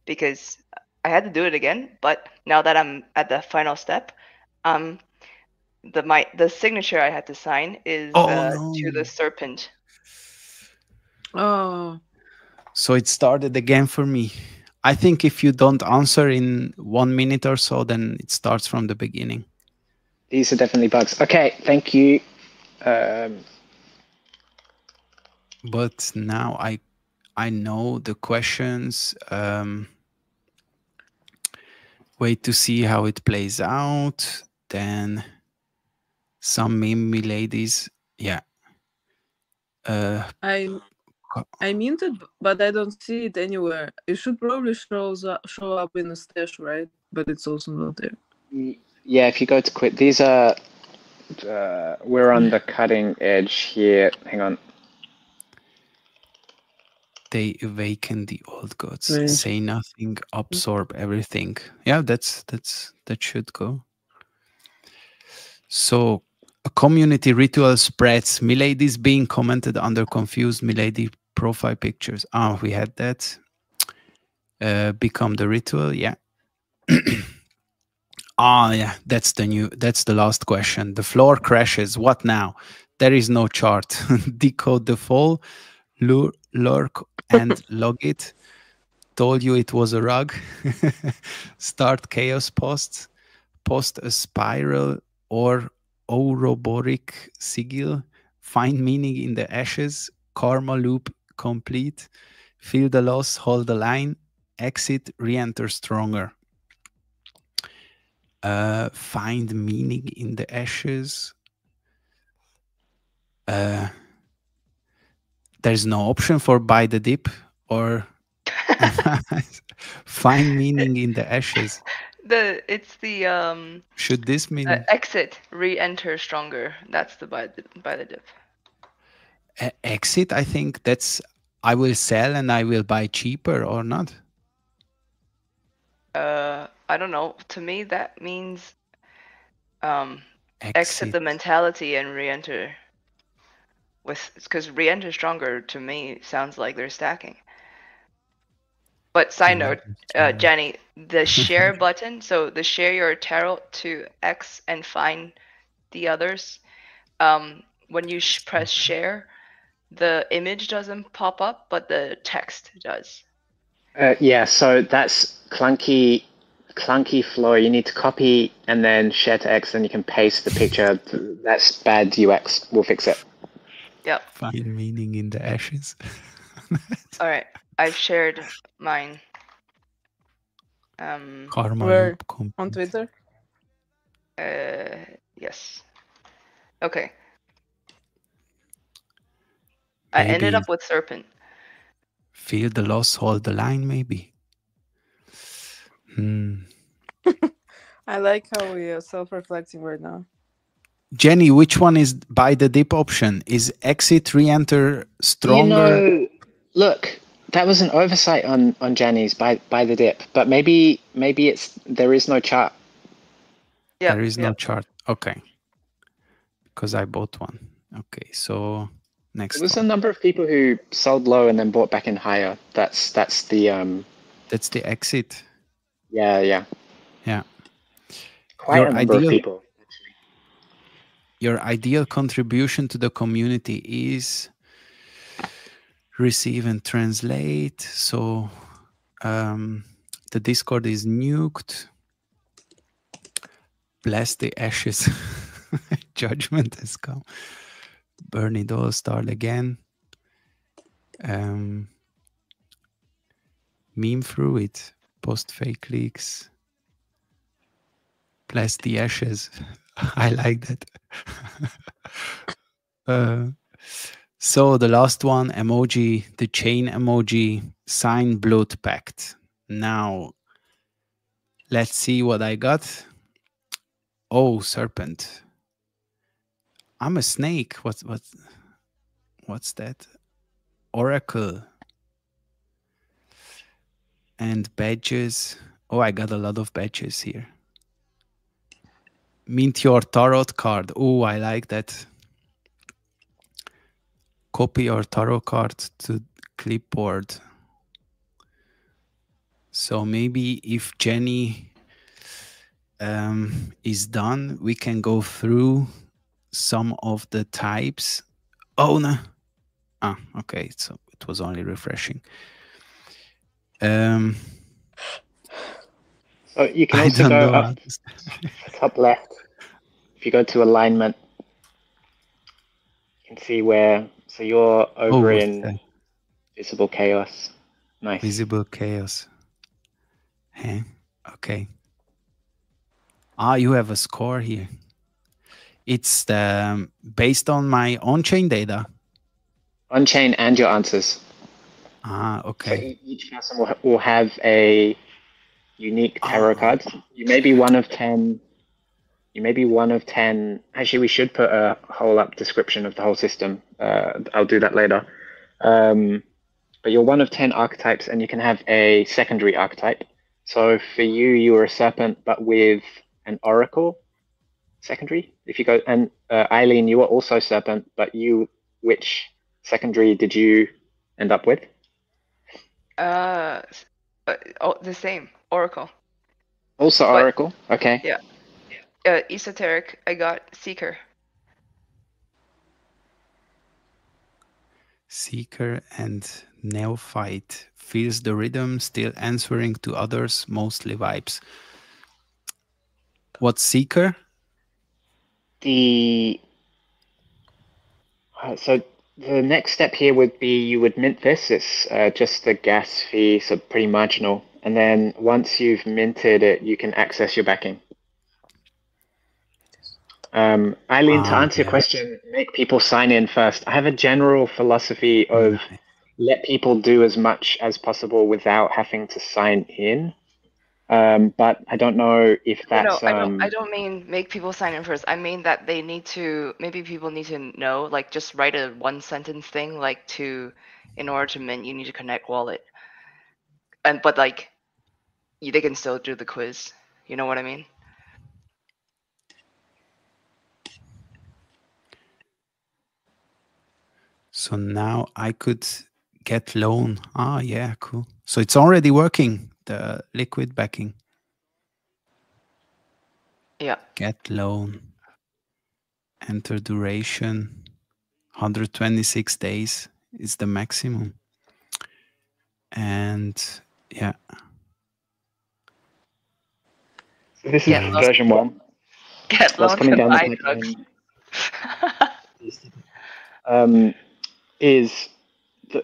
Because I had to do it again, but now that I'm at the final step, the signature I had to sign is to the serpent. Oh. So it started again for me. I think if you don't answer in 1 minute or so, then it starts from the beginning. These are definitely bugs. Okay, thank you. But now I know the questions. Wait to see how it plays out. Then some meme ladies. Yeah. I minted, but I don't see it anywhere. It should probably show up in the stash, right? But it's also not there. Yeah, if you go to quit, these are we're on the cutting edge here. Hang on. They awaken the old gods. Strange. Say nothing, absorb everything. Yeah, that should go. So a community ritual spreads. Milady is being commented under confused Milady profile pictures. Ah, we had that. Become the ritual, yeah. Yeah, that's the last question. The floor crashes. What now? There is no chart. Decode the fall, lurk and log it. Told you it was a rug. Start chaos posts. Post a spiral or Ouroboros sigil. Find meaning in the ashes. Karma loop complete. Feel the loss, hold the line. Exit, re-enter stronger. Find meaning in the ashes. There's no option for buy the dip or find meaning in the ashes. It's the Should this mean exit, re-enter stronger. That's the buy the dip. Exit? I think that's I will sell and I will buy cheaper or not. I don't know. To me, that means exit the mentality and re-enter. Because re-enter stronger to me sounds like they're stacking. But side note, Jenny, the share button, so the share your tarot to X and find the others, when you press share, the image doesn't pop up, but the text does. Yeah, so that's clunky flow. You need to copy and then share to X, then you can paste the picture. That's bad UX. We'll fix it. Yep. Find meaning in the ashes. All right, I've shared mine. Karma Where? loop On Twitter? Yes. Okay. I ended up with serpent. Feel the loss, hold the line, maybe. I like how we are self-reflecting right now. Jenny, which one is buy the dip option? Is exit re-enter stronger? Look, that was an oversight on Jenny's by the dip, but maybe there is no chart. Yeah, there is no chart. Okay, because I bought one. Okay, so next. There was a number of people who sold low and then bought back in higher. That's the That's the exit. Yeah. Quite Your a number of people. Your ideal contribution to the community is receive and translate. So the Discord is nuked. Bless the ashes. Judgment has come. Burn it all, start again. Meme through it. Post fake leaks. Bless the ashes. I like that. So the last one, emoji, the chain emoji, sign blood pact. Now, let's see what I got. Oh, serpent. I'm a snake. What's that? Oracle. And badges. Oh, I got a lot of badges here. Mint your tarot card. Oh, I like that. Copy your tarot card to clipboard. So maybe if Jenny is done, we can go through some of the types. Oh no. Okay. So it was only refreshing. So you can also go up top left. If you go to alignment, you can see where. So you're over in visible chaos. Nice. Visible chaos. Hey, okay. You have a score here. It's based on my on-chain data. On-chain and your answers. Okay. So each person will have a unique tarot card. You may be one of 10. You may be one of 10. Actually, we should put a whole up description of the whole system. I'll do that later. but you're one of 10 archetypes, and you can have a secondary archetype. So for you, you were a serpent, but with an oracle secondary. If you go, and Eileen, you were also serpent, but which secondary did you end up with? Oh, the same Oracle. Also But oracle. Okay. yeah, esoteric. I got Seeker. Seeker and Neophyte. Feels the rhythm, still answering to others, mostly vibes. What's Seeker? So the next step here would be you would mint this. It's just the gas fee, so pretty marginal. And then once you've minted it, you can access your backing. Eileen, to answer your question, make people sign in first. I have a general philosophy of let people do as much as possible without having to sign in. But I don't know if that's. No, I don't mean make people sign in first. I mean that they need to. Maybe people need to know, like, just write a one sentence thing, like in order to mint, you need to connect wallet. But like, they can still do the quiz. You know what I mean? So now I could get loan. Ah, yeah, cool. So it's already working, the liquid backing. Yeah. Get loan. Enter duration. 126 days is the maximum. And yeah. So this is version 1. Get loan coming down buy the drugs. Is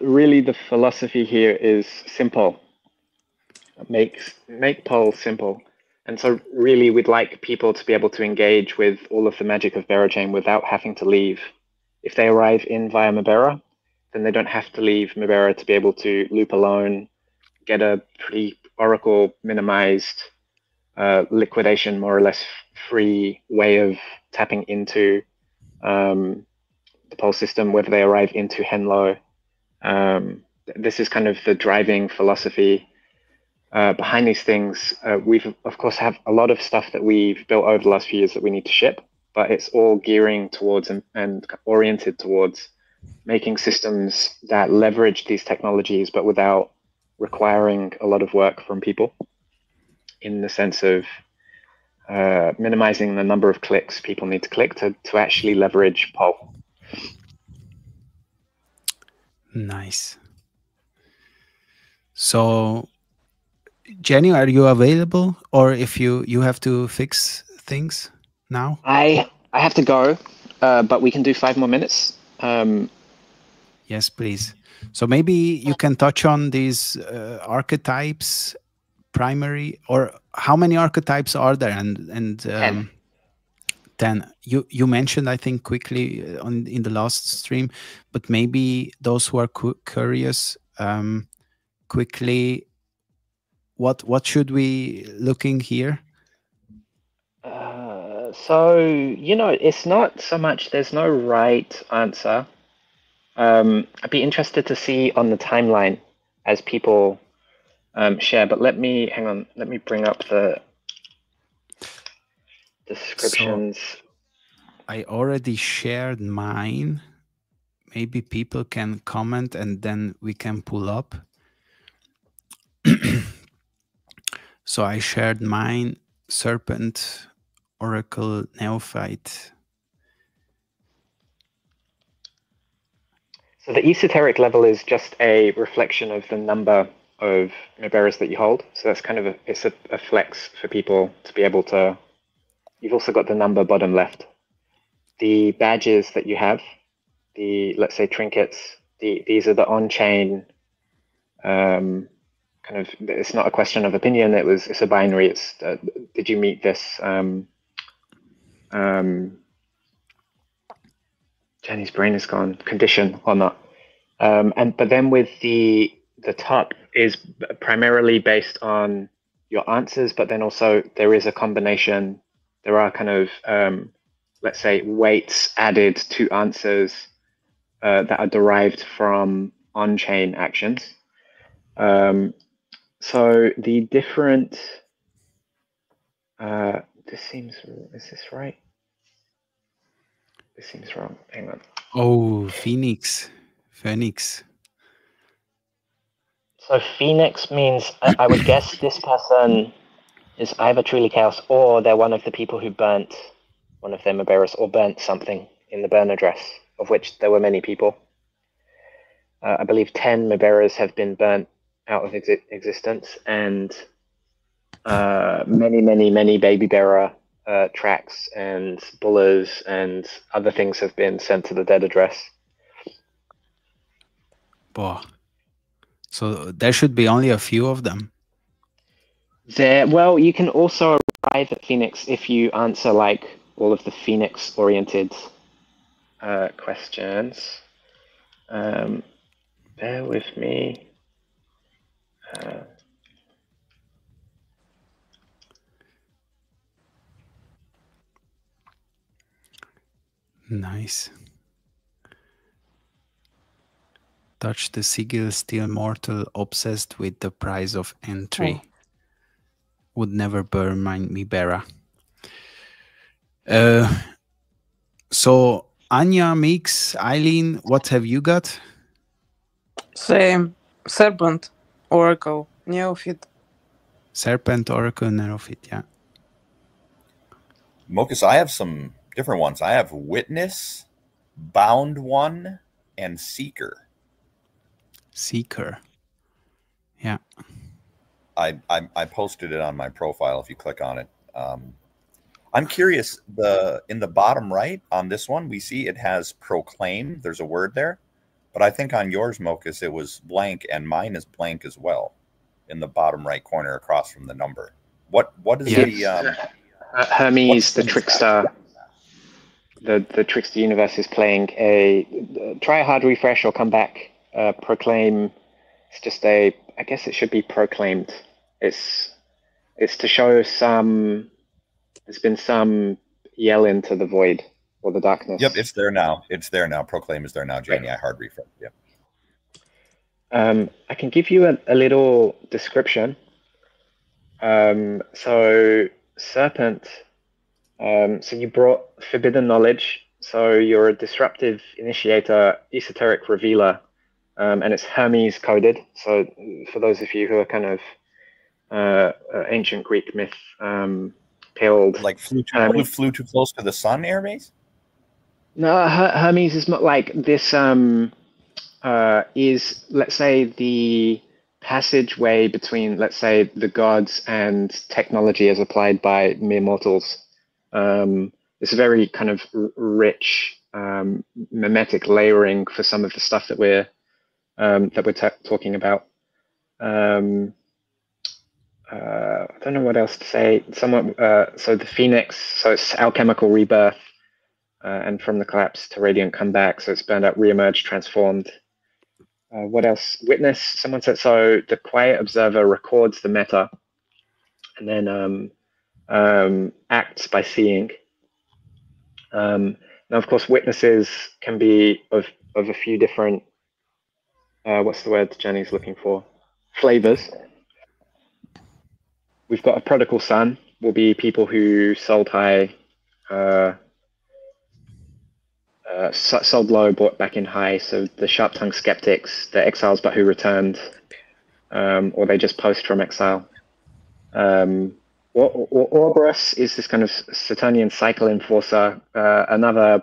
really the philosophy here is simple. Make polls simple. And so really we'd like people to be able to engage with all of the magic of Berachain without having to leave. If they arrive in via Mibera, then they don't have to leave Mibera to be able to loop alone, get a pretty Oracle minimized liquidation, more or less free way of tapping into the poll system, whether they arrive into Henlo. This is kind of the driving philosophy behind these things. We've, of course, have a lot of stuff that we've built over the last few years that we need to ship, but it's all gearing towards and oriented towards making systems that leverage these technologies, but without requiring a lot of work from people, in the sense of minimizing the number of clicks people need to click to actually leverage poll. Nice. So, Jenny, are you available, or if you have to fix things now? I have to go, but we can do 5 more minutes. Yes, please. So maybe you can touch on these archetypes, primary, or how many archetypes are there? And 10. You mentioned, I think, quickly in the last stream, but maybe those who are curious, quickly, what should we looking here? So, it's not so much, there's no right answer. I'd be interested to see on the timeline as people share, but hang on, let me bring up the descriptions. So I already shared mine. Maybe people can comment and then we can pull up. So I shared mine, Serpent, Oracle, Neophyte. So the esoteric level is just a reflection of the number of Miberas that you hold. So that's kind of it's a flex for people to be able to. You've also got the number bottom left. The badges that you have, let's say trinkets, these are the on-chain. Kind of, it's not a question of opinion. It's a binary. It's did you meet this? Jenny's brain is gone. Condition or not? But then with the top is primarily based on your answers, but then also there is a combination. There are kind of let's say weights added to answers that are derived from on-chain actions. So the different, is this right? This seems wrong. Hang on. Oh, Phoenix. So Phoenix means, I would guess this person is either truly chaos or they're one of the people who burnt one of their Miberas or burnt something in the burn address, of which there were many people. I believe 10 Miberas have been burnt out of existence, and many baby bearer tracks and bullers and other things have been sent to the dead address. Boah. So there should be only a few of them. Well, you can also arrive at Phoenix if you answer like all of the Phoenix-oriented questions. Bear with me. Nice. Touch the sigil, still mortal, obsessed with the price of entry. Would never burn my Mibera. So Anya, Mix, Eileen, what have you got? Same. Serpent, Oracle, Neophyte. Serpent, Oracle, Neophyte, yeah. Mokus, I have some different ones. I have Witness, Bound One, and Seeker. Yeah. I posted it on my profile if you click on it. I'm curious, in the bottom right on this one, we see it has proclaim. There's a word there. But I think on yours, Mokus, it was blank, and mine is blank as well in the bottom right corner across from the number. What is the... Hermes, the trickster, the trickster universe is playing a try a hard refresh or come back. Proclaim. It's just I guess it should be proclaimed. It's to show some. There's been some yell into the void or the darkness. Yep, it's there now. Proclaim is there now, Janie. I hard refresh. Yep. I can give you a little description. So Serpent. So you brought forbidden knowledge. So you're a disruptive initiator, esoteric revealer, and it's Hermes coded. So for those of you who are kind of ancient Greek myth pilled, like flew too close to the sun, Hermes? No, Hermes is not like this. Is, let's say, the passageway between, let's say, the gods and technology as applied by mere mortals. It's a very kind of rich mimetic layering for some of the stuff that we're talking about. I don't know what else to say. So the Phoenix, so it's alchemical rebirth, and from the collapse to radiant comeback. So it's burned out, reemerged, transformed. What else? Witness. Someone said so. The quiet observer records the meta, and then acts by seeing. Now, of course, witnesses can be of a few different. What's the word Jenny's looking for? Flavors. We've got a prodigal son. Will be people who sold high, sold low, bought back in high. So the sharp-tongued skeptics, the exiles but who returned, or they just post from exile. Ouroboros is this kind of Saturnian cycle enforcer. Another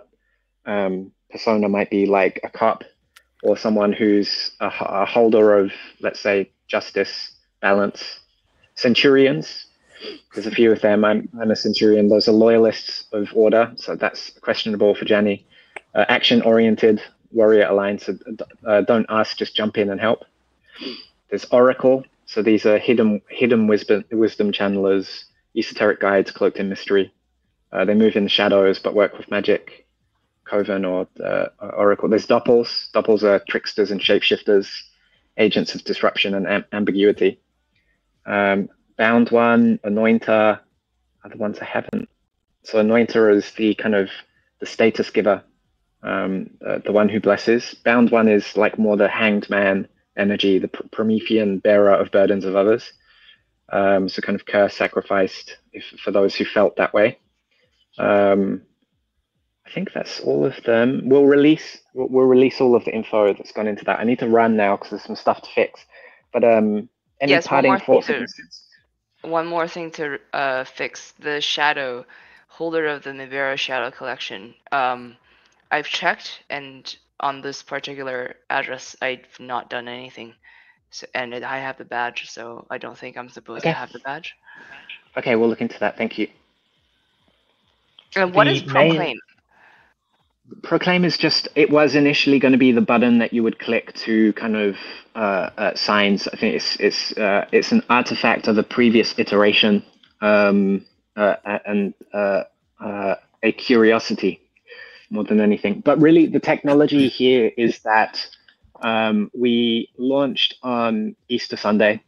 persona might be like a cop or someone who's a holder of, let's say, justice, balance. Centurions, there's a few of them. I'm a centurion. Those are loyalists of order, so that's questionable for Janny. Action-oriented, warrior aligned, so don't ask, just jump in and help. There's Oracle, so these are hidden wisdom channelers, esoteric guides cloaked in mystery. They move in the shadows but work with magic, Coven or Oracle. There's Doppels. Doppels are tricksters and shapeshifters, agents of disruption and ambiguity. Bound One, Anointer, are the ones I haven't. So Anointer is the kind of the status giver. the one who blesses. Bound one is like more the hanged man energy, the Promethean bearer of burdens of others. So kind of curse sacrificed for those who felt that way. I think that's all of them. We'll release all of the info that's gone into that. I need to run now because there's some stuff to fix. But any Yes, parting thoughts on this? one more thing to fix the shadow holder of the Mibera Shadow Collection. I've checked, and on this particular address, I've not done anything. So, and I have the badge, so I don't think I'm supposed to Okay. have the badge. Okay, we'll look into that. Thank you. And what is The main- Proclaim? Proclaim is just, it was initially going to be the button that you would click to kind of signs. I think it's an artifact of the previous iteration, and a curiosity more than anything. But really, the technology here is that we launched on Easter Sunday,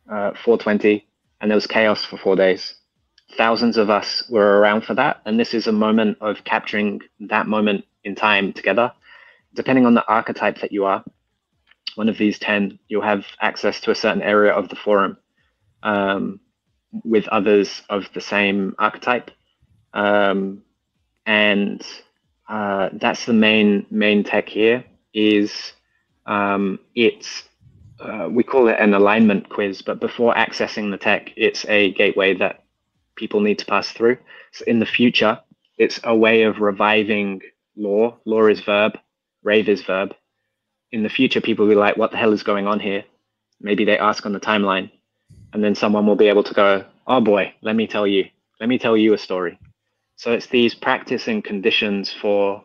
420, and there was chaos for 4 days. Thousands of us were around for that, and this is a moment of capturing that moment in time together. Depending on the archetype that you are, one of these 10, you'll have access to a certain area of the forum with others of the same archetype, and that's the main tech here. Is it's we call it an alignment quiz, but before accessing the tech, it's a gateway that people need to pass through. So in the future, it's a way of reviving lore. Lore is verb, rave is verb. In the future, people will be like, what the hell is going on here? Maybe they ask on the timeline, and then someone will be able to go, oh boy, let me tell you a story. So it's these practice and conditions for,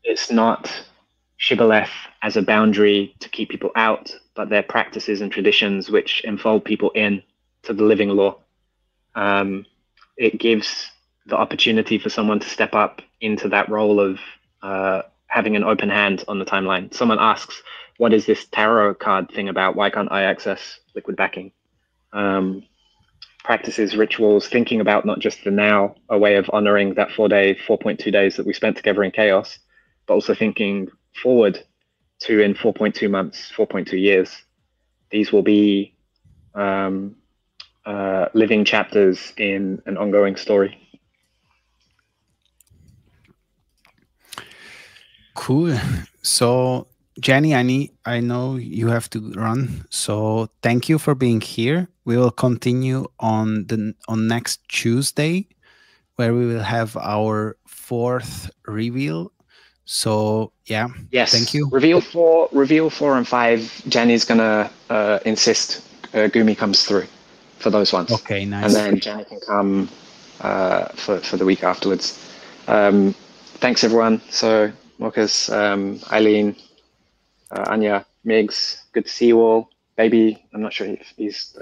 it's not shibboleth as a boundary to keep people out, but they're practices and traditions which enfold people in to the living lore. It gives the opportunity for someone to step up into that role of having an open hand on the timeline. Someone asks, what is this tarot card thing about? Why can't I access liquid backing? Practices, rituals, thinking about not just the now, a way of honoring that 4.2 days that we spent together in chaos, but also thinking forward to in 4.2 months, 4.2 years. These will be living chapters in an ongoing story. Cool. So, Jenny, I know you have to run. So, thank you for being here. We will continue on next Tuesday, where we will have our 4th reveal. So, yeah. Yes. Thank you. Reveal 4 and 5. Jenny's gonna insist Gumi comes through for those ones. Okay, nice. And then Jenny can come for the week afterwards. Thanks everyone. So Marcus, Eileen, Anya, Migs, good to see you all. Baby, I'm not sure if he's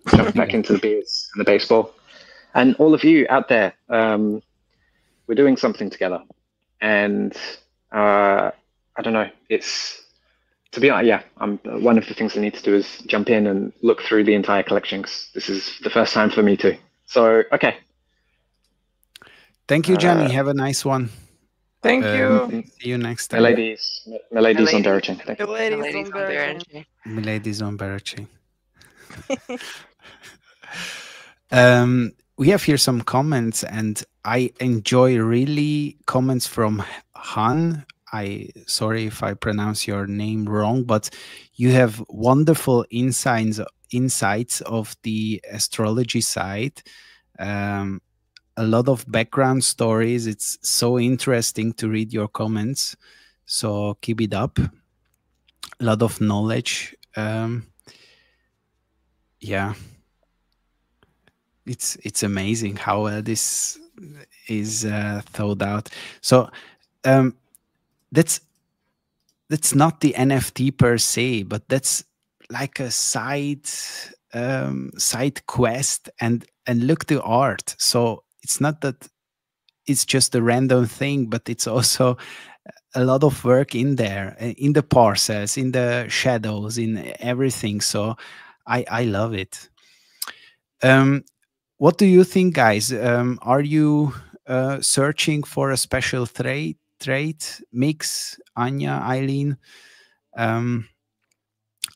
jumped back into the beers and the baseball. And all of you out there, we're doing something together. And I don't know, it's, to be honest, yeah, one of the things I need to do is jump in and look through the entire collection, because this is the first time for me too. So, okay. Thank you, Jenny. Have a nice one. Thank you. See you next time. Miladies on Berachain. Thank you. Ladies on Berachain. Miladies on Berachain. We have here some comments, and I enjoy really comments from Han. Sorry if I pronounce your name wrong, but you have wonderful insights of the astrology side. A lot of background stories. It's so interesting to read your comments. So keep it up. A lot of knowledge. Yeah. It's amazing how this is thought out. So that's not the NFT per se, but that's like a side quest, and look the art. So it's not that it's just a random thing, but it's also a lot of work in there, in the process, in the shadows, in everything. So I love it. What do you think, guys? Are you searching for a special trait mix, Anya, Eileen? Um,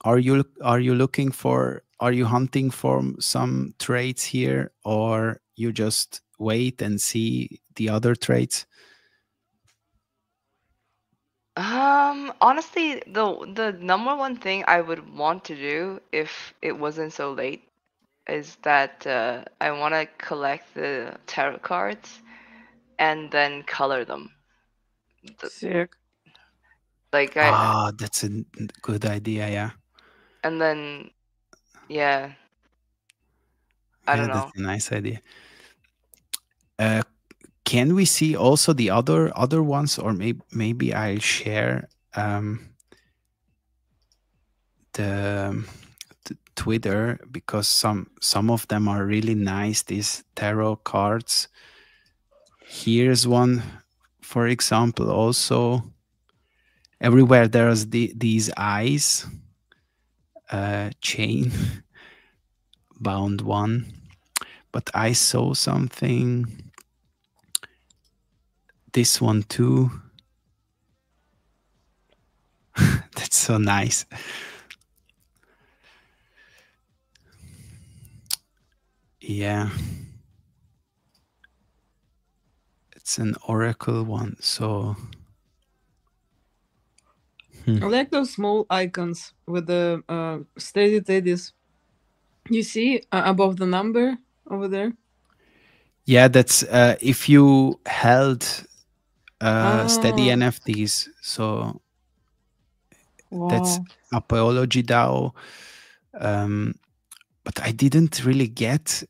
are you looking for? Are you hunting for some traits here, or you just wait and see the other traits? Honestly, the number one thing I would want to do if it wasn't so late is that I want to collect the tarot cards and then color them. Sick. Like That's a good idea. Yeah. and then yeah, I don't know. That's a nice idea. Can we see also the other ones, or maybe I'll share the Twitter, because some of them are really nice, these tarot cards. Here's one, for example. Also, everywhere there's these eyes, chain bound one, but I saw something, this one too. That's so nice. Yeah, it's an oracle one. So I like those small icons with the steady teddies. You see above the number over there? yeah, that's if you held steady NFTs. So that's Apology DAO. But I didn't really get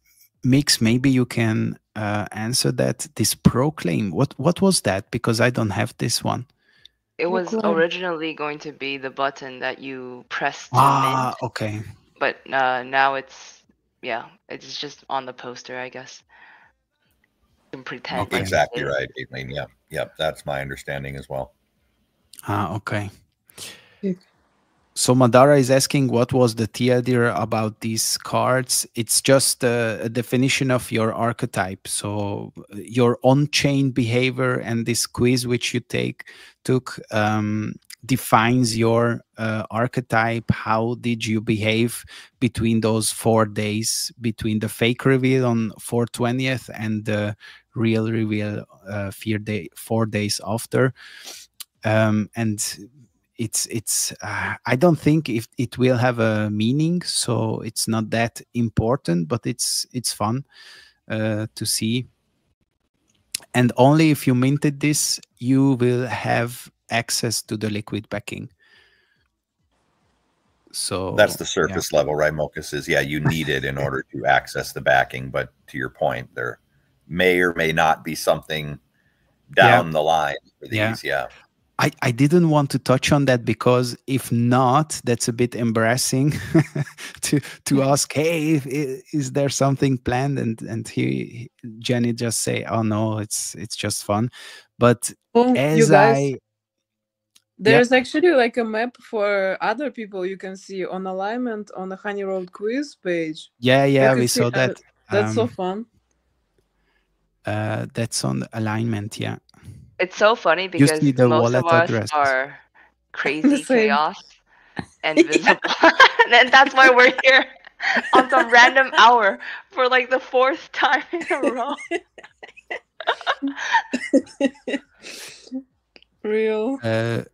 Mix. Maybe you can answer that. This Proclaim. What was that? Because I don't have this one. It was originally going to be the button that you press to mint. Okay. But now it's just on the poster, I guess. You can pretend. Okay. Exactly right, Aileen. Yep. That's my understanding as well. Okay. So Madara is asking what was the theater about these cards. It's just a definition of your archetype. So your on-chain behavior and this quiz which you took defines your archetype. How did you behave between those 4 days, between the fake reveal on 4/20th and the real reveal 4 days after? And it's I don't think if it will have a meaning, so it's not that important, but it's fun to see. And only if you minted this, you will have access to the liquid backing. So that's the surface level, right, Mokus? Is you need it in order to access the backing. But to your point, there may or may not be something down the line for these. I didn't want to touch on that, because if not, that's a bit embarrassing to ask, hey, is there something planned? And here Jenny just say, oh no, it's just fun. But as there's actually like a map for other people you can see on alignment on the Honey Road quiz page. Yeah, we saw that. That's so fun. That's on the alignment, yeah. It's so funny because most of us are crazy chaos and visible. And that's why we're here on some random hour for like the 4th time in a row. Real.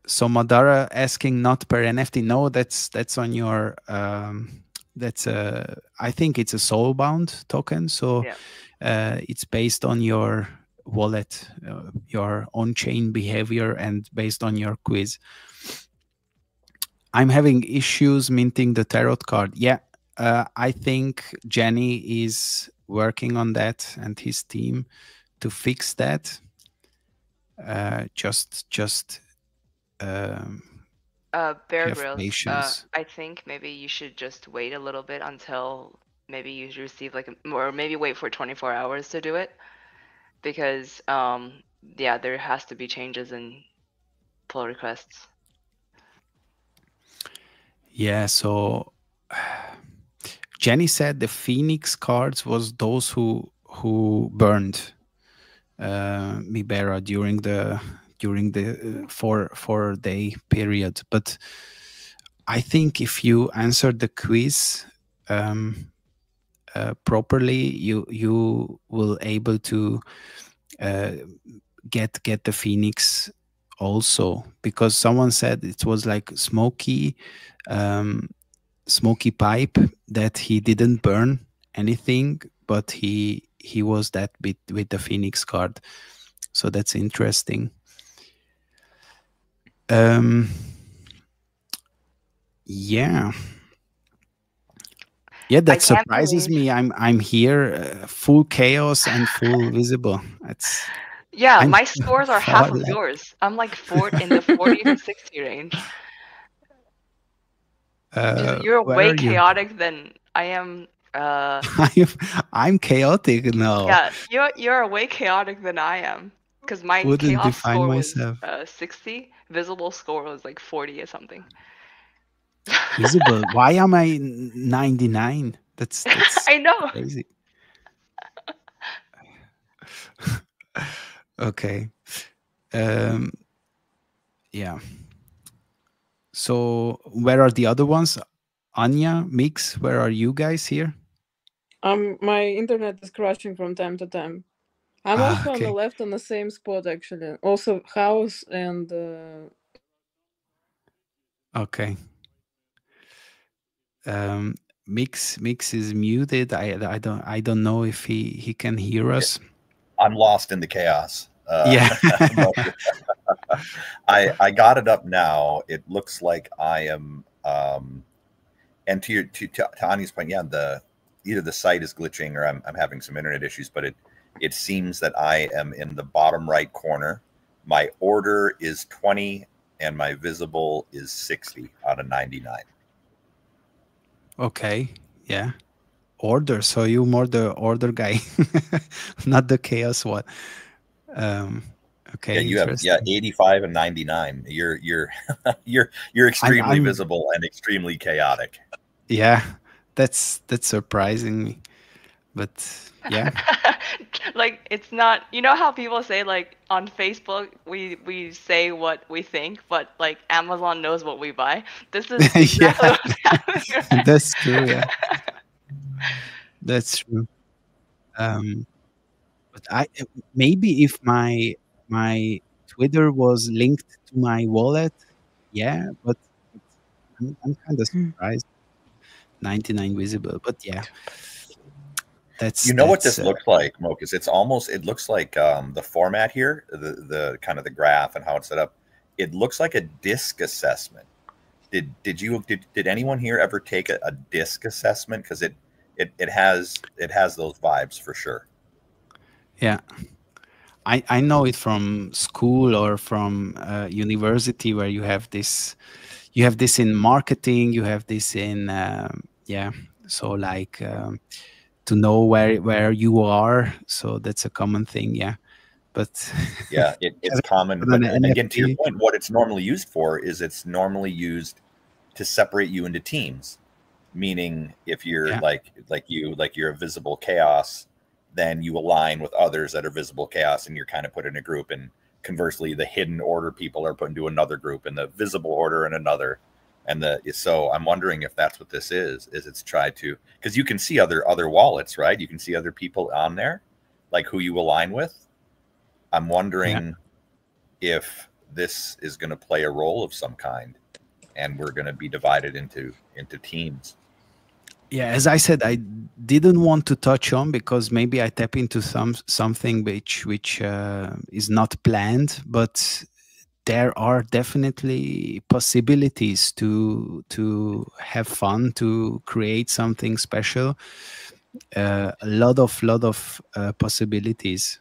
So Madara asking not per NFT. No, that's on your that's I think it's a soulbound token. So it's based on your wallet, your on-chain behavior, and based on your quiz. I'm having issues minting the tarot card. I think Jenny is working on that and his team to fix that. Bear Grylls, I think maybe you should just wait a little bit until maybe you receive or maybe wait for 24 hours to do it, because there has to be changes in pull requests. So Jenny said the Phoenix cards was those who burned Mibera during the 4 day period. But I think if you answer the quiz properly, you will able to uh, get the phoenix also, because someone said it was like um, smoky pipe, that he didn't burn anything, but he was that bit with the phoenix card. So that's interesting. um yeah, yeah, I that can't surprises believe. me. I'm here, full chaos and full visible. That's Yeah, I'm my scores are half far of left. yours. I'm like in the 40 to 60 range. You're Where way are you? chaotic than I am. I'm I'm chaotic now. Yeah, you're way chaotic than I am. Because my Wouldn't chaos define score was myself. 60, visible score was like 40 or something. Visible. Why am I 99? That's I know. crazy. Okay. Um yeah. So where are the other ones? Anya, Mix, where are you guys here? My internet is crashing from time to time. I'm Ah, also on the okay. left on the same spot actually. Also house and Okay. Um Mix is muted. I don't know if he can hear Yeah, us. I'm lost in the chaos. Yeah. I got it up now. It looks like I am. And to Anya's point, yeah, the either the site is glitching or I'm having some internet issues, but it seems that I am in the bottom right corner. My order is 20 and my visible is 60 out of 99. Okay. Yeah. Order. So you more the order guy, not the chaos one. Um, Yeah, okay, you have, yeah, interesting. 85 and 99. You're you're extremely I'm visible and extremely chaotic. yeah, that's surprising me. But yeah, Like it's not, you know how people say like on Facebook we say what we think, but like Amazon knows what we buy. This is exactly yeah, what's happening right that's true. Yeah, now. that's true. Um, but maybe if my Twitter was linked to my wallet, yeah. But I'm kind of surprised. 99 visible, but yeah, that's You know what that's this looks like, Mokus? It looks like the format here, the kind of the graph and how it's set up. It looks like a disc assessment. Did anyone here ever take a disc assessment? Because it has those vibes for sure. yeah. I know it from school or from university, where you have this in marketing, you have this in yeah, so like to know where you are, so that's a common thing, yeah. But Yeah, it's common, but an but again, to your NFT, point, what it's normally used for is it's normally used to separate you into teams. Meaning, if you're yeah, like you're a visible chaos, then you align with others that are visible chaos, and you're kind of put in a group. And conversely, the hidden order people are put into another group, and the visible order in another. And so I'm wondering if that's what this is it's tried to, because you can see other wallets, right? You can see other people on there, like who you align with. I'm yeah. wondering if this is going to play a role of some kind, and we're going to be divided into teams. Yeah, as I said, I didn't want to touch on, because maybe I tap into something which is not planned, but there are definitely possibilities to have fun, to create something special. A lot of possibilities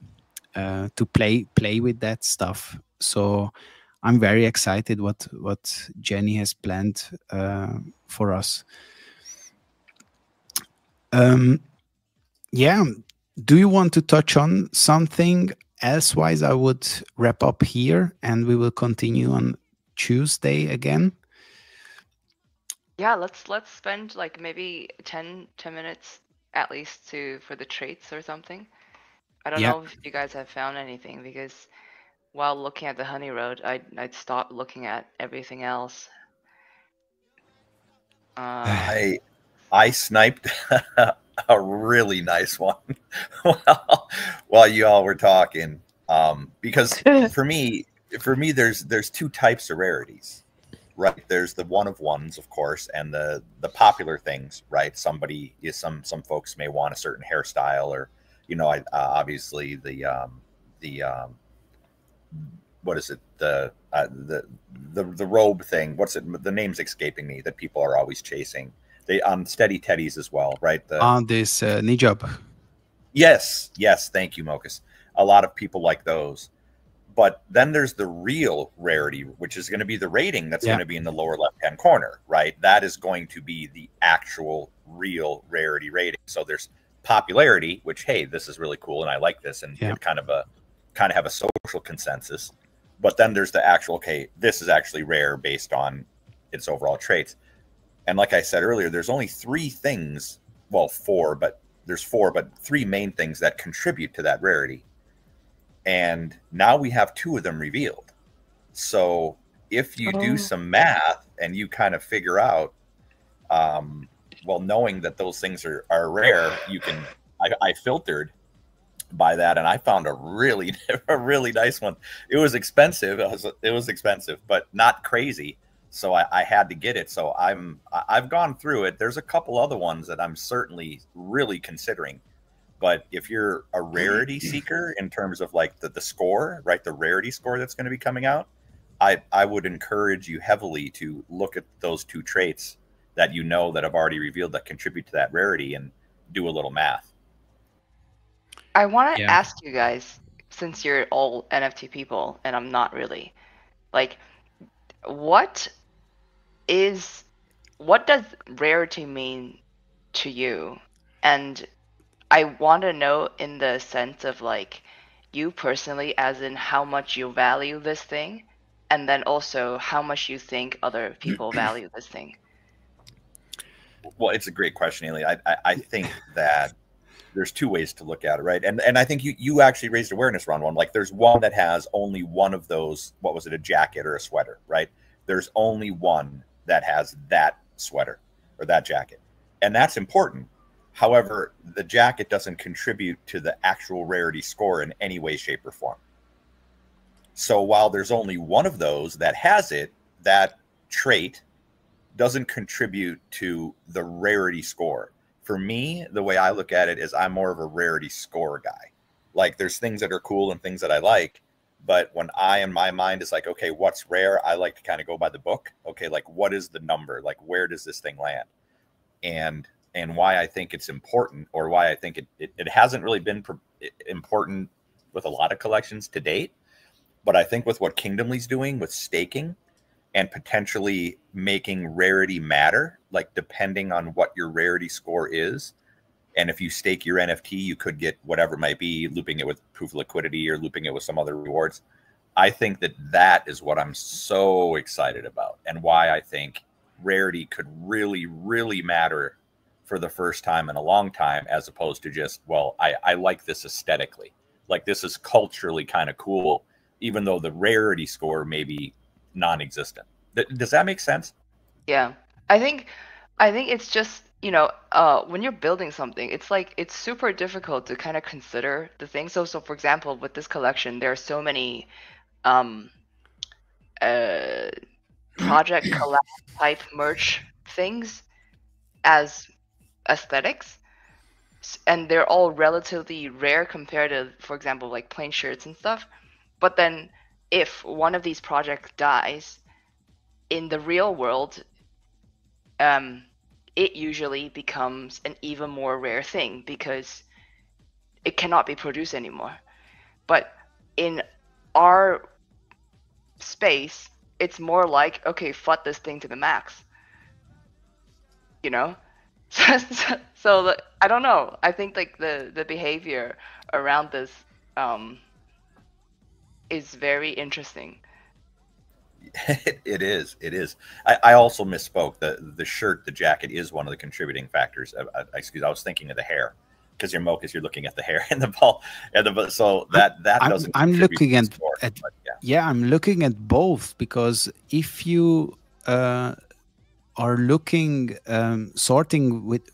to play with that stuff. So I'm very excited what Jenny has planned for us. Um, yeah. Do you want to touch on something? Elsewise, I would wrap up here and we will continue on Tuesday again. Yeah, let's spend like maybe 10 minutes at least to for the traits or something. I don't Yeah. know if you guys have found anything because while looking at the honey road, I'd stop looking at everything else. I sniped a really nice one while you all were talking. Because for me, there's two types of rarities, right? There's the one of ones, of course, and the popular things, right? Somebody is some folks may want a certain hairstyle, or obviously the what is it, the robe thing, what's it, the name's escaping me, that people are always chasing. They steady teddies as well, right? On this Nijab. Yes, thank you, Mokus. A lot of people like those. But then there's the real rarity, which is going to be the rating that's going to be in the lower left-hand corner, right? That is going to be the actual real rarity rating. So there's popularity, which, hey, this is really cool and I like this, and it kind of have a social consensus. But then there's the actual, okay, this is actually rare based on its overall traits. And like I said earlier, there's only three things, well, four, but three main things that contribute to that rarity. And now we have two of them revealed. So if you do some math and you kind of figure out, well, knowing that those things are rare, you can, I filtered by that, and I found a really nice one. It was expensive. It was expensive, but not crazy. So I had to get it. So I've gone through it. There's a couple other ones that I'm certainly really considering. But if you're a rarity seeker in terms of like the score, right, the rarity score that's going to be coming out, I would encourage you heavily to look at those two traits that that have already revealed that contribute to that rarity, and do a little math. I want to ask you guys, since you're all NFT people and I'm not really, like, what does rarity mean to you? And I want to know in the sense of like you personally, as in how much you value this thing, and then also how much you think other people value this thing. Well, it's a great question, Ailey. I think that there's two ways to look at it, right? And I think you actually raised awareness around one. Like there's one that has only one of those, what was it, a jacket or a sweater, right? There's only one that has that sweater or that jacket. And that's important. However, the jacket doesn't contribute to the actual rarity score in any way, shape, or form. So while there's only one of those that has it, that trait doesn't contribute to the rarity score. For me, the way I look at it is I'm more of a rarity score guy. Like there's things that are cool and things that I like, but when in my mind is like, okay, what's rare? I like to kind of go by the book. Okay, like what is the number? Like where does this thing land? And why I think it's important, or why I think it hasn't really been important with a lot of collections to date. But I think with what Kingdomly's doing with staking and potentially making rarity matter, like depending on what your rarity score is. And if you stake your NFT, you could get whatever it might be, looping it with proof of liquidity or looping it with some other rewards. I think that is what I'm so excited about, and why I think rarity could really, really matter for the first time in a long time, as opposed to just, well, I like this aesthetically. Like this is culturally kind of cool, even though the rarity score may be non-existent. Does that make sense? Yeah, I think it's just, when you're building something, it's like it's super difficult to kind of consider the thing. So for example, with this collection, there are so many project collab type merch things as aesthetics, and they're all relatively rare compared to, for example, like plain shirts and stuff. But then if one of these projects dies in the real world, it usually becomes an even more rare thing because it cannot be produced anymore. But in our space, it's more like, okay, flood this thing to the max. So I don't know. I think like the behavior around this is very interesting. It is. I also misspoke. The shirt, the jacket is one of the contributing factors. Excuse, I was thinking of the hair. because you're Mochus, you're looking at the hair and the ball, and so that doesn't. I'm looking at, sport, yeah, I'm looking at both, because if you are looking sorting with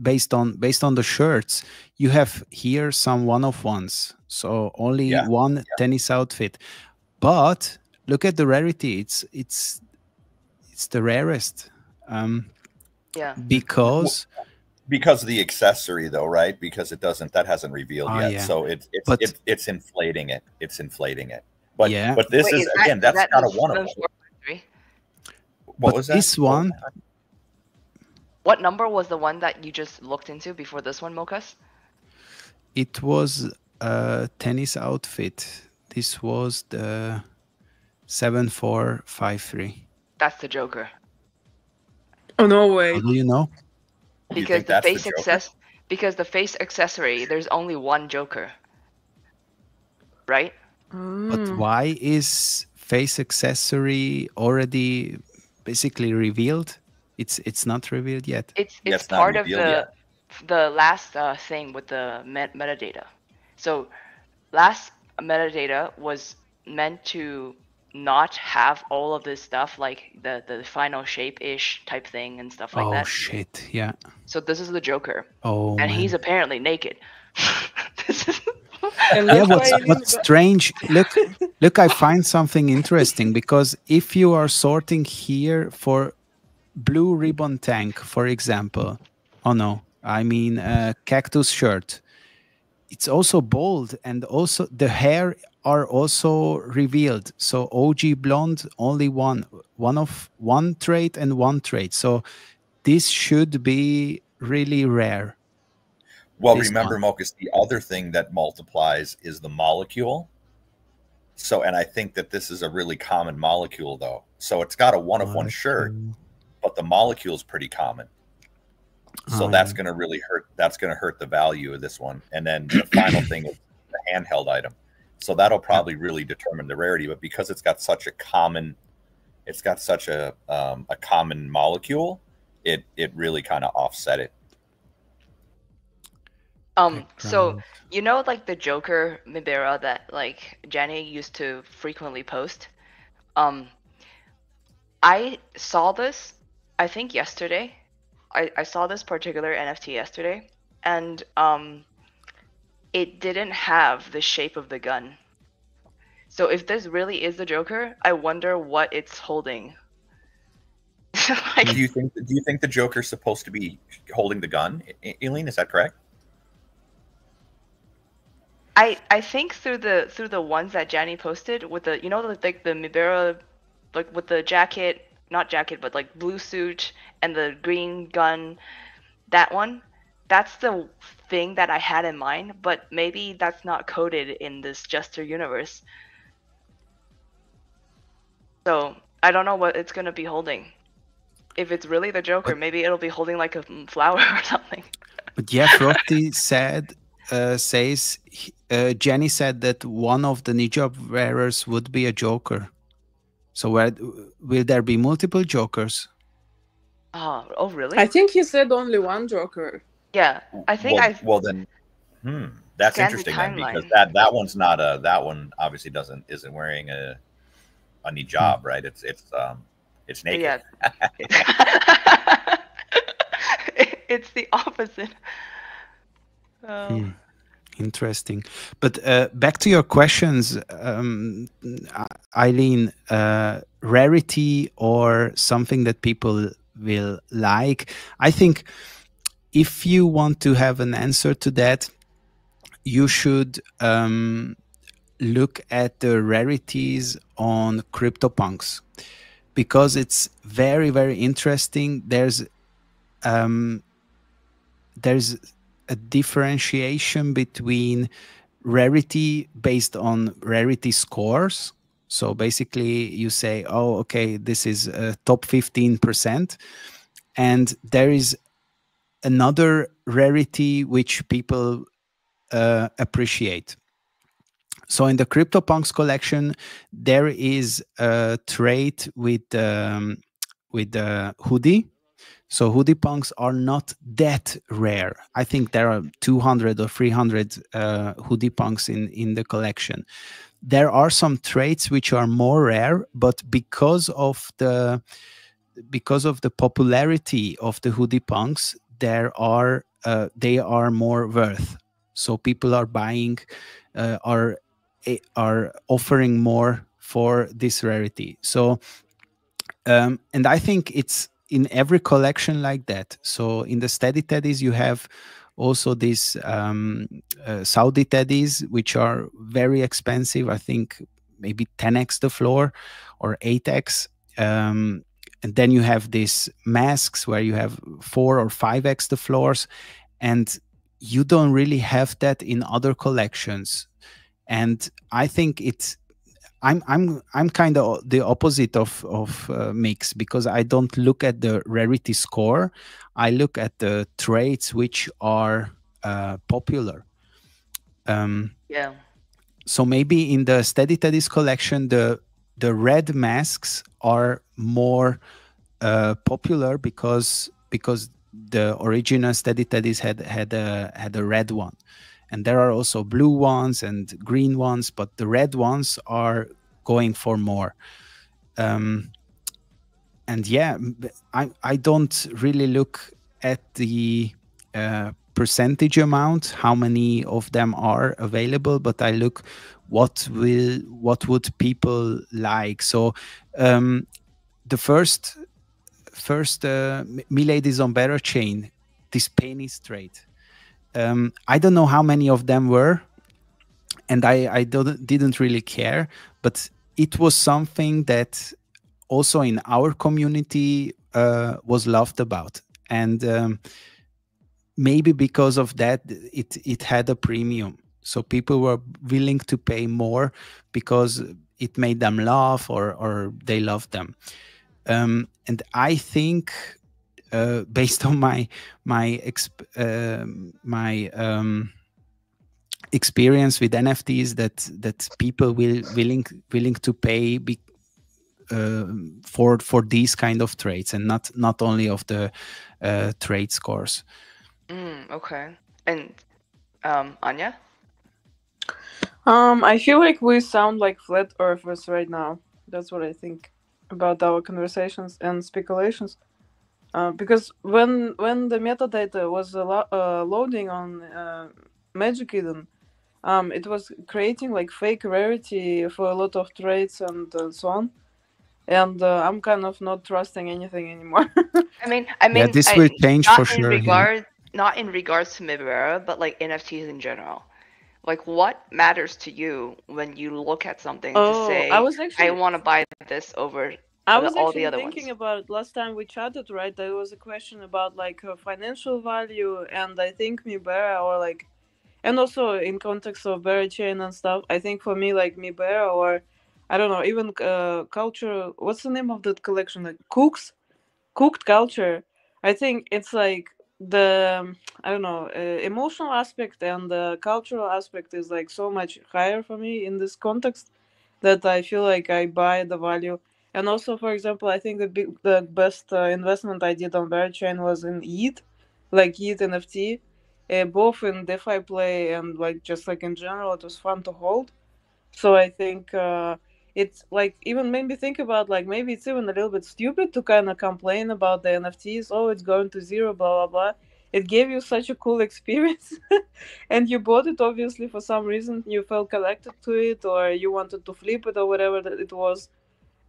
based on the shirts, you have here some one of ones, so only one tennis outfit. But look at the rarity; it's the rarest. Yeah. Because of the accessory, though, right? Because that hasn't revealed yet. Yeah. So it's inflating it. It's inflating it. But yeah. But this is again, that's not a one of them. What was that? This one. What number was the one that you just looked into before this one, Mochus? It was a tennis outfit. This was the 7453. That's the Joker. Oh, no way. How do you know? Because the face accessory, there's only one Joker. Right? But why is face accessory already basically revealed? It's not revealed yet. It's part of the last thing with the metadata. So last metadata was meant to not have all of this stuff, like the final shape-ish type thing and stuff like that. Oh shit, yeah. So this is the Joker. Oh, and man. he's apparently naked. Yeah, what's strange, look, I find something interesting, because if you are sorting here for blue ribbon tank, for example, I mean cactus shirt, it's also bold, and also the hair are also revealed. So OG blonde, only one trait and one trait. So this should be really rare. Well, remember, Mochus, the other thing that multiplies is the molecule. So, and I think that this is a really common molecule, though. So it's got a one of one shirt, but the molecule is pretty common. So that's going to really hurt. That's going to hurt the value of this one. And then the final thing is the handheld item. So that'll probably really determine the rarity. But because it's got such a common, common molecule, it really kind of offset it. So you know, like the Joker Mibera that like Jenny used to frequently post. I saw this, I think yesterday. I saw this particular NFT yesterday, and it didn't have the shape of the gun. So if this really is the Joker, I wonder what it's holding. Do you think the Joker's supposed to be holding the gun, Eileen? Is that correct? I think through the ones that Jenny posted with the, you know, like the Mibera, like with the jacket, not jacket, but like blue suit and the green gun, that one, that's the thing that I had in mind, but maybe that's not coded in this Jester universe. So I don't know what it's gonna be holding. If it's really the Joker, maybe it'll be holding like a flower or something. But yeah, Frosty says Jenny said that one of the Ninja wearers would be a Joker. So will there be multiple Jokers? Oh, really? I think he said only one Joker. Yeah, I think well then, that's interesting then, because that one's not that one obviously isn't wearing a hijab, right? It's naked. Yeah. It's the opposite. Interesting. But back to your questions, Eileen, rarity or something that people will like. I think if you want to have an answer to that, you should look at the rarities on CryptoPunks, because it's very, very interesting. There's a differentiation between rarity based on rarity scores. So basically you say, oh, okay, this is top 15%. And there is another rarity which people appreciate. So in the CryptoPunks collection, there is a trait with the hoodie. So hoodie punks are not that rare. I think there are 200 or 300 hoodie punks in the collection. There are some traits which are more rare, but because of the popularity of the hoodie punks, they are more worth. So people are buying, are offering more for this rarity. So and I think it's in every collection like that. So in the steady teddies, you have also these Saudi teddies, which are very expensive. I think maybe 10x the floor or 8x. And then you have these masks where you have 4 or 5x the floors, and you don't really have that in other collections. And I think I'm kind of the opposite of Mix, because I don't look at the rarity score. I look at the traits which are popular. Yeah. So maybe in the Steady Teddy's collection, the red masks are more popular because the original Steady Teddy's had a red one, and there are also blue ones and green ones, but the red ones are going for more. And yeah, I don't really look at the percentage amount, how many of them are available, but I look what would people like. So the first Milady Zombera chain, this penny straight. I don't know how many of them were, and I didn't really care, but it was something that also in our community was loved about, and maybe because of that, it had a premium. So people were willing to pay more because it made them laugh, or they loved them. And I think, based on my experience with NFTs, that people willing to pay for these kind of traits, and not only of the trade scores. Okay. And Anya? I feel like we sound like flat earthers right now. That's what I think about our conversations and speculations. Because when the metadata was loading on Magic Eden, it was creating like fake rarity for a lot of traits and so on. And I'm kind of not trusting anything anymore. I mean, Yeah, this will change not for in sure. not in regards to Mibera, but like NFTs in general. Like, what matters to you when you look at something to say, I want to buy this over I was all the actually other thinking ones? about it last time we chatted, right? There was a question about like financial value, and I think Mibera, or like, and also in context of Berry Chain and stuff, I think for me, like Mibera, or I don't know, even culture. What's the name of that collection? Like cooked culture. I think it's like the I don't know, emotional aspect and the cultural aspect is like so much higher for me in this context that I feel like I buy the value. And also, for example, I think the best investment I did on Berry Chain was in ETH, like ETH NFT, both in DeFi play and like just like in general, it was fun to hold. So I think it's like even made me think about like maybe it's even a little bit stupid to kind of complain about the NFTs. Oh, it's going to zero, blah blah blah. It gave you such a cool experience, and you bought it obviously for some reason. You felt connected to it, or you wanted to flip it, or whatever that it was.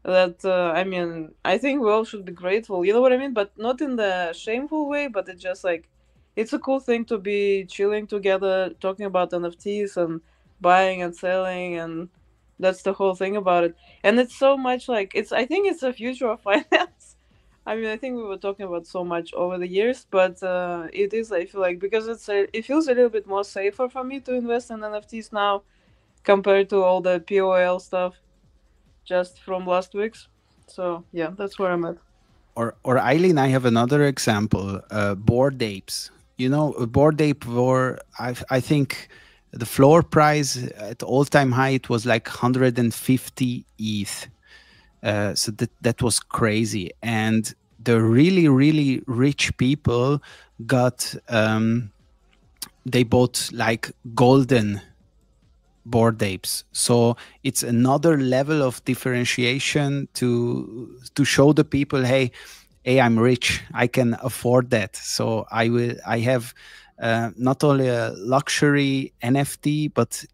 That I mean, I think we all should be grateful. You know what I mean? But not in the shameful way. But it's just like it's a cool thing to be chilling together, talking about NFTs and buying and selling, and that's the whole thing about it. And it's so much like it's. I think it's the future of finance. I mean, I think we were talking about so much over the years, but it is. I feel like because it feels a little bit more safer for me to invest in NFTs now compared to all the POL stuff just from last week's. So yeah, that's where I'm at. Or Eileen, I have another example. Bored apes. You know, a bored ape were, I think the floor price at all time high, it was like 150 ETH. So that was crazy. And the really really rich people got they bought like golden Bored Apes. So it's another level of differentiation to show the people, hey, I'm rich, I can afford that. So I have not only a luxury NFT, but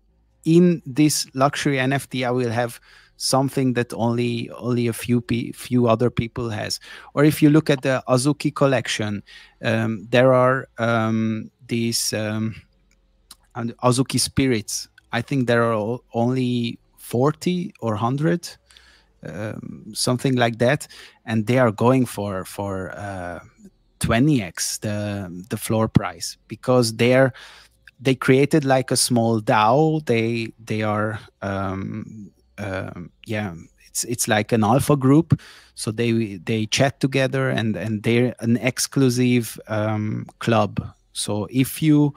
in this luxury NFT, I will have something that only a few other people has. Or if you look at the Azuki collection, there are these Azuki spirits. I think there are only 40 or 100, something like that, and they are going for 20x the floor price, because they created like a small DAO. They are yeah, it's like an alpha group, so they chat together, and they're an exclusive club. So if you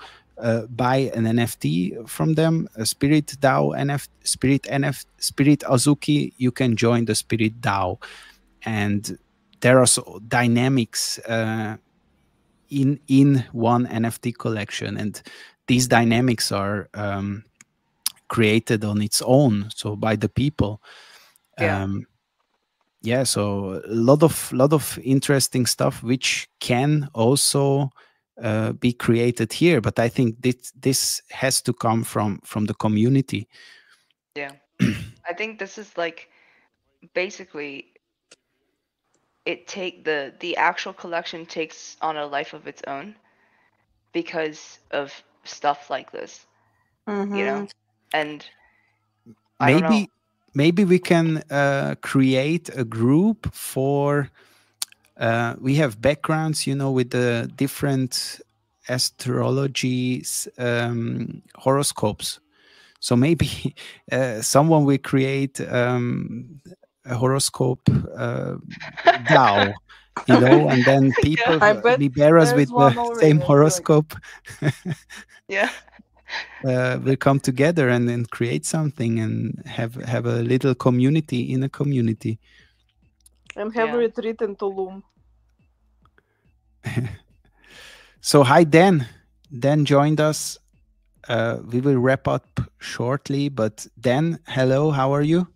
buy an NFT from them, a Spirit DAO Spirit Azuki, you can join the Spirit DAO, and there are so dynamics in one NFT collection, and these dynamics are created on its own, so by the people. Yeah, so a lot of interesting stuff which can also be created here, but I think this has to come from the community. Yeah. I think this is like basically the actual collection takes on a life of its own because of stuff like this. You know? And I don't know. Maybe we can create a group for we have backgrounds, with the different astrology horoscopes. So maybe someone will create a horoscope DAO, and then people, I bet Miberas with there's one the already, same I feel like. horoscope, Yeah. will come together and then create something and have a little community in a community. And have a retreat in Tulum. So hi, Dan. Dan joined us. We will wrap up shortly, but Dan, hello, how are you?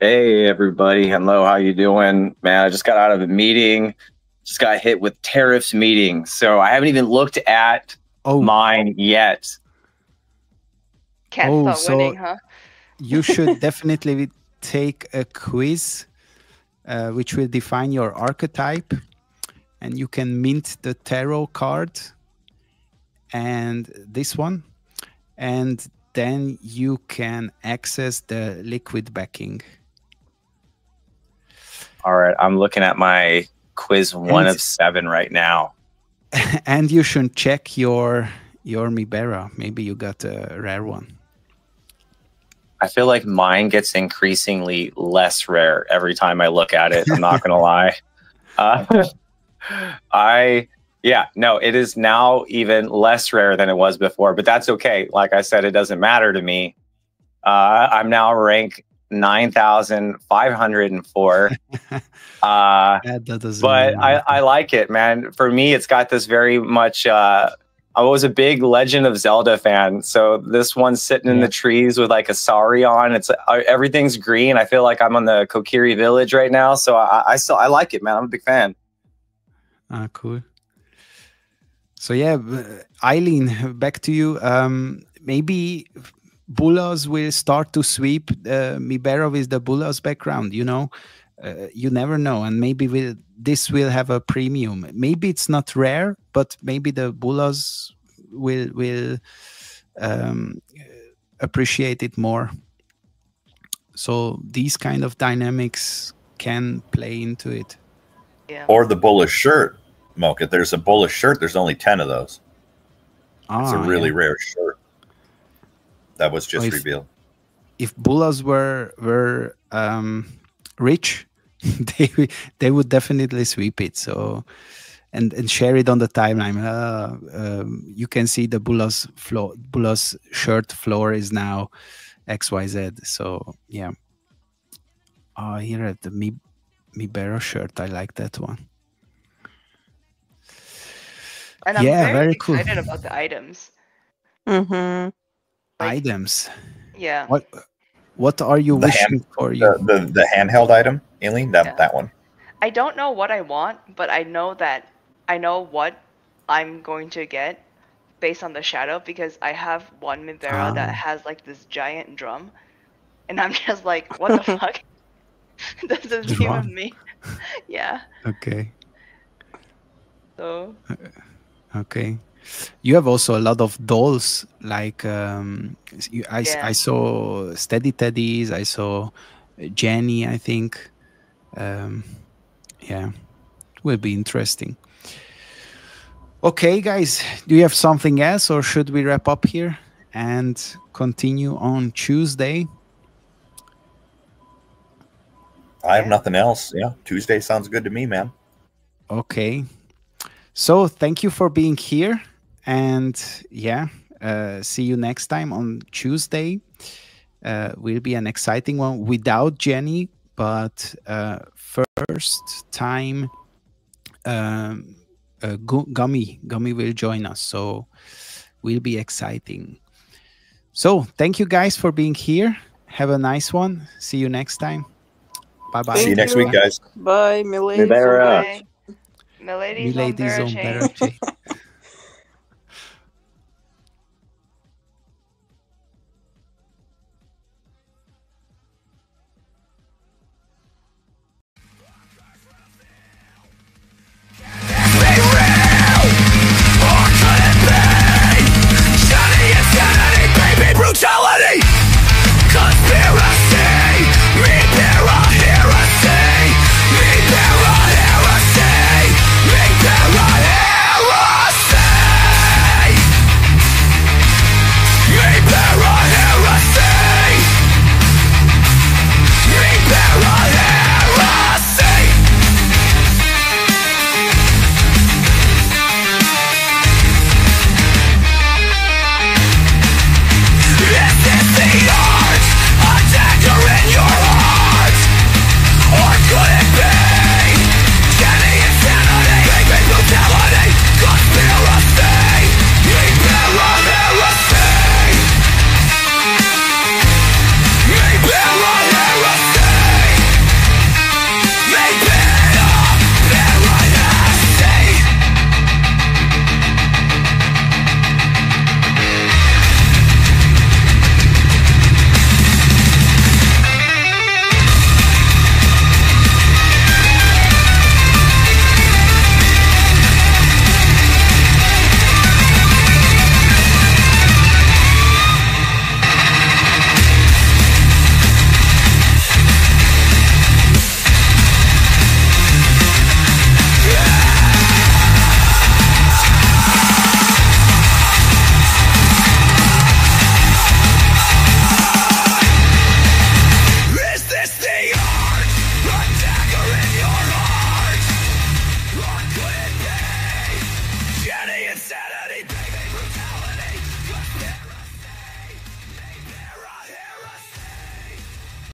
Hey everybody, hello, how you doing? Man, I just got out of a meeting, just got hit with tariffs meeting, so I haven't even looked at mine yet. Can't stop winning, huh? You should definitely take a quiz which will define your archetype, and you can mint the tarot card and this one, and then you can access the liquid backing. All right, I'm looking at my quiz 1 of 7 right now. And you should check your Mibera. Maybe you got a rare one. I feel like mine gets increasingly less rare every time I look at it. I'm not going to lie. It is now even less rare than it was before, but that's okay. Like I said, it doesn't matter to me. I'm now ranked 9,504. I like it, man. For me, it's got this very much. I was a big Legend of Zelda fan, so this one's sitting in the trees with like a sari on. It's everything's green. I feel like I'm on the Kokiri village right now, so I like it, man. I'm a big fan. Cool. So yeah, Eileen, back to you. Maybe Bullas will start to sweep Mibera with the Bullas background. You never know, and maybe this will have a premium. Maybe it's not rare, but maybe the Bullas will appreciate it more. So these kind of dynamics can play into it. Yeah. Or the Bullish shirt, Mocha. There's a Bullish shirt. There's only 10 of those. It's a really rare shirt that was just revealed. If Bullas were rich, they would definitely sweep it. So and share it on the timeline. You can see the Bullas shirt floor is now XYZ. So yeah. Here at the Mibera shirt. I like that one. And I'm Yeah, very very cool. excited about the items. Mm-hmm. Like, Items. yeah. What are you The wishing for you? The handheld item, Aileen, Yeah. that one. I don't know what I want, but I know what I'm going to get based on the shadow, because I have one Mibera that has like this giant drum, and I'm just like, what the fuck does this even mean? Yeah. Okay. So. Okay. You have also a lot of dolls, like I saw Steady Teddies, I saw Jenny, I think. Yeah, it will be interesting. Okay, guys, do you have something else, or should we wrap up here and continue on Tuesday? I have nothing else. Yeah, Tuesday sounds good to me, man. Okay. So thank you for being here, and yeah, see you next time on Tuesday. Will be an exciting one without Jenny, but first time Gummy will join us, so will be exciting. So thank you guys for being here. Have a nice one. See you next time. Bye bye. See you next week, guys. Bye, miladies. Mibera. Bye. Miladies on Miladies on Bera chain. Bera chain.